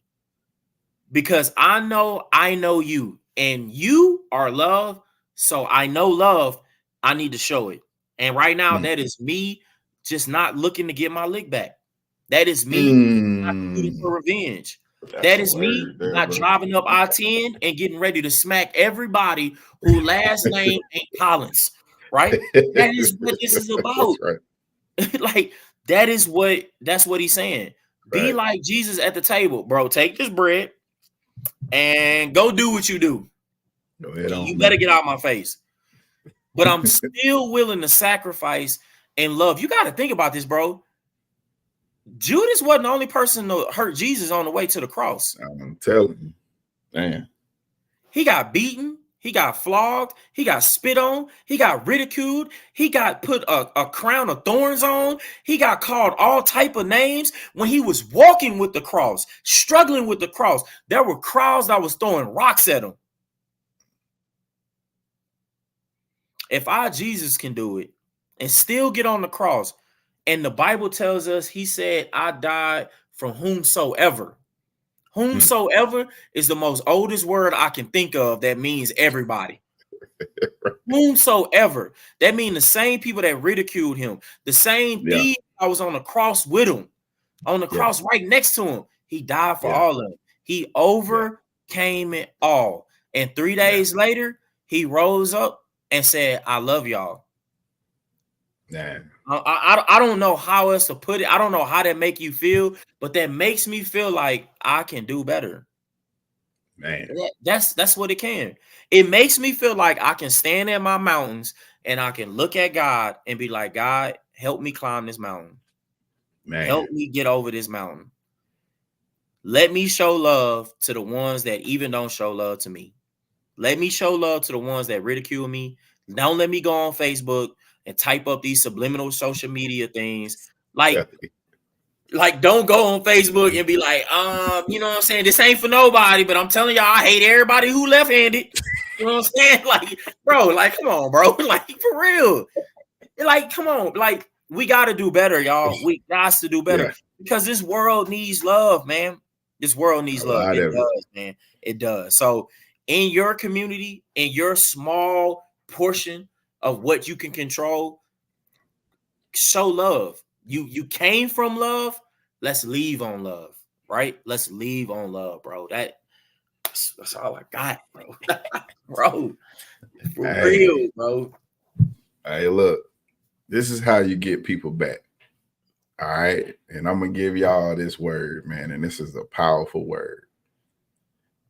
[SPEAKER 2] because I know you, and you are love. So I know love. I need to show it. And right now, that is me just not looking to get my lick back. That is me not shooting for revenge.
[SPEAKER 1] That's
[SPEAKER 2] That
[SPEAKER 1] a
[SPEAKER 2] is me
[SPEAKER 1] word there,
[SPEAKER 2] not
[SPEAKER 1] bro.
[SPEAKER 2] driving up I-10 and getting ready to smack everybody who last name ain't Collins, right? That is what this is about.
[SPEAKER 1] That's right.
[SPEAKER 2] Like that's what he's saying. Be
[SPEAKER 1] Right.
[SPEAKER 2] like Jesus at the table, bro. Take this bread and go do what you do.
[SPEAKER 1] Go ahead
[SPEAKER 2] You
[SPEAKER 1] on,
[SPEAKER 2] better
[SPEAKER 1] man.
[SPEAKER 2] get out of my face. But I'm still willing to sacrifice and love. You got to think about this, bro. Judas wasn't the only person to hurt Jesus on the way to the cross.
[SPEAKER 1] I'm telling you, man.
[SPEAKER 2] He got beaten. He got flogged. He got spit on. He got ridiculed. He got put a crown of thorns on. He got called all type of names when he was walking with the cross, struggling with the cross. There were crowds that was throwing rocks at him. If our Jesus can do it and still get on the cross, and the Bible tells us, he said, I died from whomsoever. Whomsoever is the most oldest word I can think of that means everybody. Whomsoever. That means the same people that ridiculed him, the same thief I was on the cross with him, on the cross right next to him. He died for all of them. He overcame it all. And 3 days later, he rose up and said, I love y'all.
[SPEAKER 1] Man.
[SPEAKER 2] I don't know how else to put it. I don't know how that make you feel, but that makes me feel like I can do better.
[SPEAKER 1] Man.
[SPEAKER 2] That's what it can. It makes me feel like I can stand in my mountains and I can look at God and be like, God, help me climb this mountain.
[SPEAKER 1] Man.
[SPEAKER 2] Help me get over this mountain. Let me show love to the ones that even don't show love to me. Let me show love to the ones that ridicule me. Don't let me go on Facebook and type up these subliminal social media things. Like don't go on Facebook and be like, you know what I'm saying? This ain't for nobody, but I'm telling y'all, I hate everybody who left-handed. You know what I'm saying? Like, bro, like, come on, bro. Like, for real. Like, come on. Like, we got to do better, y'all. We got to do better because this world needs love, man. This world needs love. It does, man. It does. So, in your community, in your small portion of what you can control, show love. You came from love. Let's leave on love, right? Let's leave on love, bro. That's all I got, bro. Bro, for real, bro.
[SPEAKER 1] Hey, look, this is how you get people back. All right, and I'm gonna give y'all this word, man, and this is a powerful word.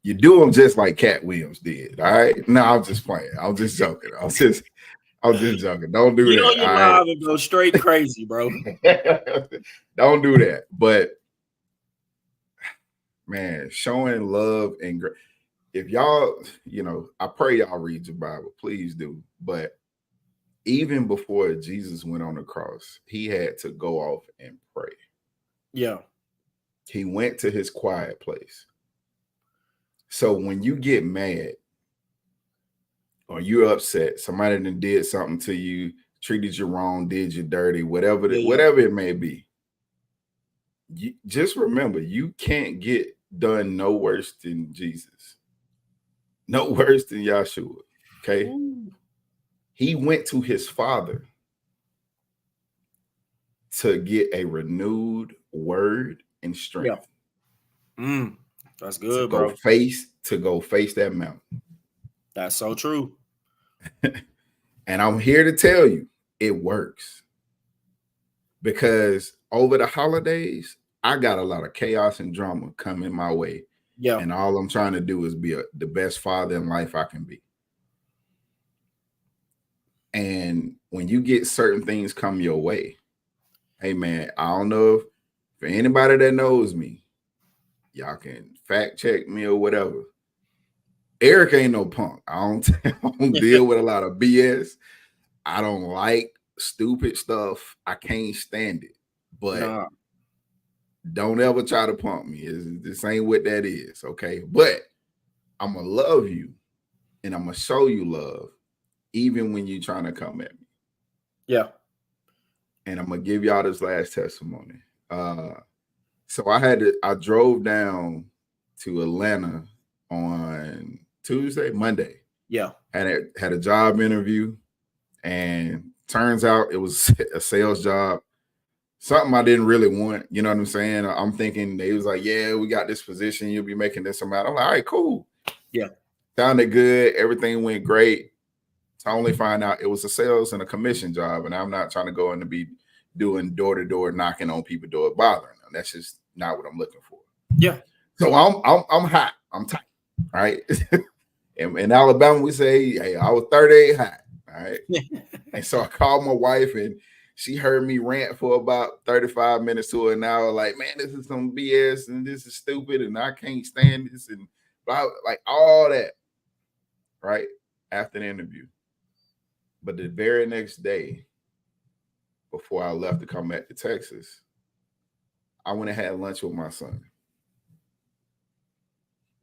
[SPEAKER 1] You do them just like Cat Williams did. All right. No, I'm just playing. I'm just joking. I'm just joking. Don't do
[SPEAKER 2] Get
[SPEAKER 1] that.
[SPEAKER 2] on your live and go straight crazy, bro.
[SPEAKER 1] Don't do that. But man, showing love and if y'all, I pray y'all read your Bible. Please do. But even before Jesus went on the cross, he had to go off and pray.
[SPEAKER 2] Yeah.
[SPEAKER 1] He went to his quiet place. So when you get mad or you're upset, somebody that did something to you, treated you wrong, did you dirty, whatever it may be, you just remember you can't get done no worse than Jesus, no worse than Yahshua. Okay. Ooh. He went to his Father to get a renewed word and strength.
[SPEAKER 2] Yeah. That's good, bro.
[SPEAKER 1] To go face that mountain.
[SPEAKER 2] That's so true.
[SPEAKER 1] And I'm here to tell you, it works. Because over the holidays, I got a lot of chaos and drama coming my way.
[SPEAKER 2] Yeah.
[SPEAKER 1] And all I'm trying to do is be the best father in life I can be. And when you get certain things come your way, hey man, I don't know if for anybody that knows me, y'all can fact check me or whatever. Eric ain't no punk. I don't deal with a lot of BS. I don't like stupid stuff. I can't stand it. But don't ever try to punk me. This ain't what that is, okay? But I'm going to love you and I'm going to show you love even when you're trying to come at me.
[SPEAKER 2] Yeah.
[SPEAKER 1] And I'm going to give y'all this last testimony. So I drove down to Atlanta on Monday.
[SPEAKER 2] Yeah.
[SPEAKER 1] Had a job interview, and turns out it was a sales job. Something I didn't really want. You know what I'm saying? I'm thinking they was like, yeah, we got this position. You'll be making this amount. I'm like, all right, cool.
[SPEAKER 2] Yeah.
[SPEAKER 1] Sounded good. Everything went great. I only find out it was a sales and a commission job, and I'm not trying to go in to be doing door-to-door knocking on people's door, bothering them. That's just not what I'm looking for.
[SPEAKER 2] Yeah.
[SPEAKER 1] So I'm hot. I'm tight. All right. In Alabama, we say, hey, I was 38 hot. All right. And so I called my wife, and She heard me rant for about 35 minutes to an hour, like, man, this is some BS and this is stupid and I can't stand this and blah, like all that, right? After the interview. But the very next day, before I left to come back to Texas, I went and had lunch with my son.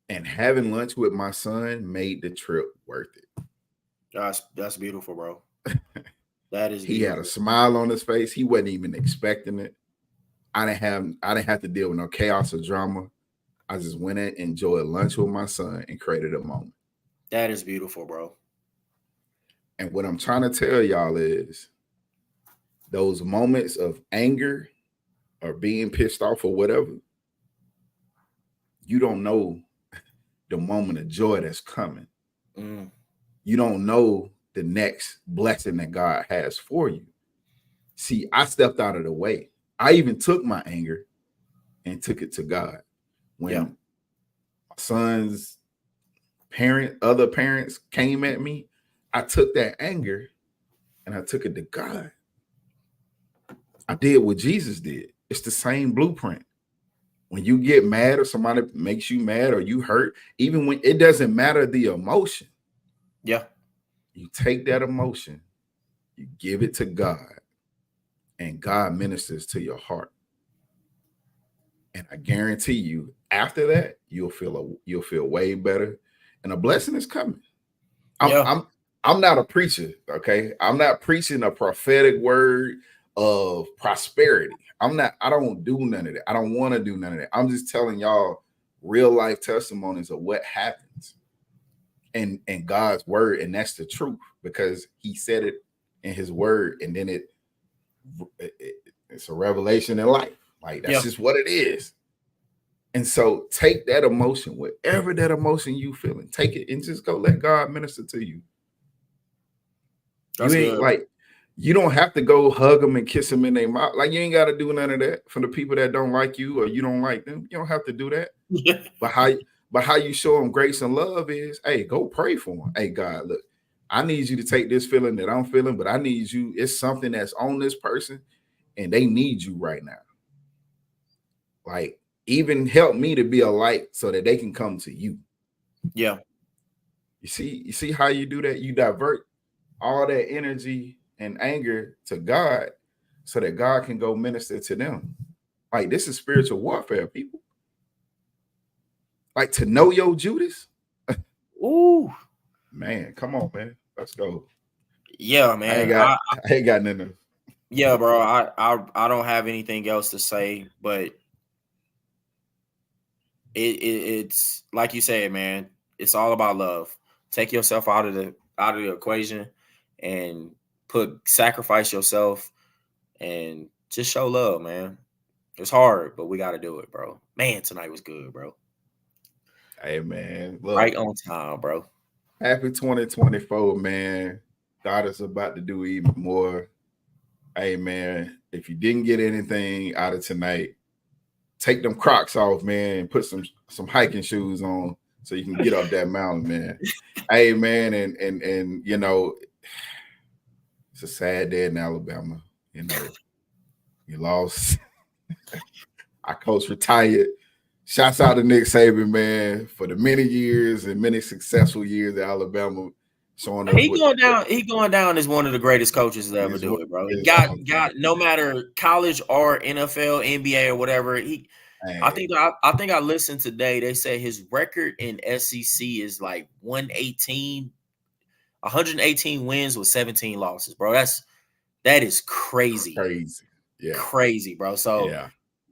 [SPEAKER 1] And having lunch with my son made the trip worth it.
[SPEAKER 2] That's beautiful, bro. That is
[SPEAKER 1] He had a
[SPEAKER 2] beautiful.
[SPEAKER 1] smile on his face. He wasn't even expecting it. I didn't have to deal with no chaos or drama. I just went and enjoyed lunch with my son and created a moment.
[SPEAKER 2] That is beautiful, bro.
[SPEAKER 1] And what I'm trying to tell y'all is those moments of anger or being pissed off or whatever, you don't know the moment of joy that's coming. You don't know the next blessing that God has for you. See, I stepped out of the way. I even took my anger and took it to God. When my son's other parents came at me, I took that anger and I took it to God. I did what Jesus did. It's the same blueprint. When you get mad or somebody makes you mad or you hurt, even when it doesn't matter the emotion.
[SPEAKER 2] Yeah.
[SPEAKER 1] You take that emotion, you give it to God, and God ministers to your heart. And I guarantee you, after that, you'll feel way better, and a blessing is coming. I'm not a preacher, okay? I'm not preaching a prophetic word of prosperity. I don't do none of that. I don't want to do none of that. I'm just telling y'all real life testimonies of what happens in God's word, and that's the truth because He said it in His word, and then it's a revelation in life. Like that's just what it is. And so take that emotion, whatever that emotion you feeling, take it and just go let God minister to you.
[SPEAKER 2] That's
[SPEAKER 1] you ain't
[SPEAKER 2] good.
[SPEAKER 1] Like you don't have to go hug them and kiss them in their mouth. Like you ain't got to do none of that for the people that don't like you or you don't like them. You don't have to do that. But how you show them grace and love is, hey, go pray for them. Hey, God, look, I need you to take this feeling that I'm feeling, but I need you. It's something that's on this person, and they need you right now. Like even help me to be a light so that they can come to you.
[SPEAKER 2] Yeah.
[SPEAKER 1] You see how you do that? You divert all that energy and anger to God so that God can go minister to them. Like this is spiritual warfare, people. Like to know your Judas.
[SPEAKER 2] Ooh.
[SPEAKER 1] Man, come on, man. Let's go.
[SPEAKER 2] Yeah, man.
[SPEAKER 1] I ain't got nothing.
[SPEAKER 2] Yeah, bro. I don't have anything else to say, but it's like you said, man. It's all about love. Take yourself out of the equation and sacrifice yourself and just show love, man. It's hard, but we got to do it, bro. Man, tonight was good, bro.
[SPEAKER 1] Hey, man. Look,
[SPEAKER 2] right on time, bro.
[SPEAKER 1] Happy 2024, man. God is about to do even more. Hey, man, if you didn't get anything out of tonight, take them Crocs off, man, and put some hiking shoes on so you can get up that mountain, man. Hey, man, and you know, it's a sad day in Alabama. You know, you lost. Our coach retired. Shouts out to Nick Saban, man, for the many years and many successful years at Alabama, showing us
[SPEAKER 2] He going down as one of the greatest coaches to ever do it, bro. He got no matter college or NFL, NBA or whatever. I think I listened today. They say his record in SEC is like 118 wins with 17 losses, bro. That is crazy.
[SPEAKER 1] Yeah.
[SPEAKER 2] Crazy, bro. So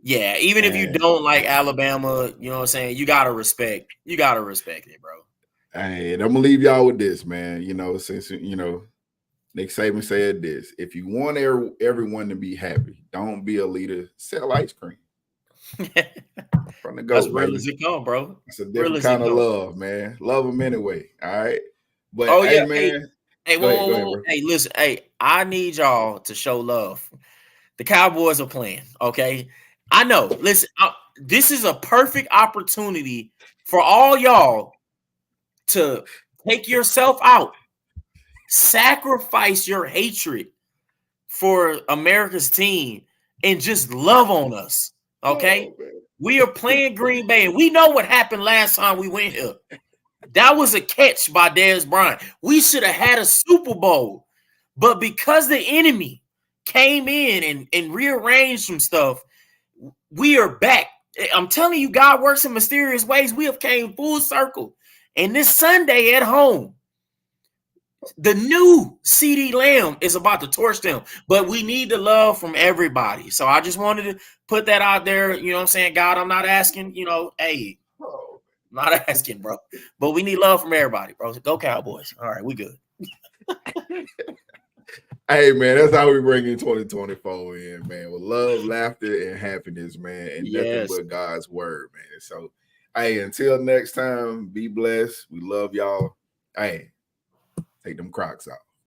[SPEAKER 2] yeah, even if you don't like Alabama, you know what I'm saying, you gotta respect it, bro.
[SPEAKER 1] Hey, I'm gonna leave y'all with this, man. You know, since you know, Nick Saban said this: if you want everyone to be happy, don't be a leader. Sell ice cream. From the go,
[SPEAKER 2] that's real
[SPEAKER 1] baby.
[SPEAKER 2] as it come, bro.
[SPEAKER 1] It's a different kind of love, man. Love them anyway. All right. But hey, man. Go ahead.
[SPEAKER 2] Hey, listen. Hey, I need y'all to show love. The Cowboys are playing. Okay. I know. Listen, this is a perfect opportunity for all y'all to take yourself out, sacrifice your hatred for America's team and just love on us. Okay.
[SPEAKER 1] Oh, man.
[SPEAKER 2] We are playing Green Bay, and we know what happened last time we went here. That was a catch by Dez Bryant. We should have had a Super Bowl. But because the enemy came in and rearranged some stuff, we are back. I'm telling you, God works in mysterious ways. We have came full circle. And this Sunday at home, the new T.L.W.L.Y.S is about to torch them. But we need the love from everybody. So I just wanted to put that out there. You know what I'm saying? God, I'm not asking, hey,
[SPEAKER 1] Oh.
[SPEAKER 2] I'm not asking, bro. But we need love from everybody, bro. Go Cowboys. All right, we good.
[SPEAKER 1] Hey, man, that's how we bring in 2024 in, man, with love, laughter, and happiness, man, and nothing but God's word, man. So, hey, until next time, be blessed. We love y'all. Hey, take them Crocs out.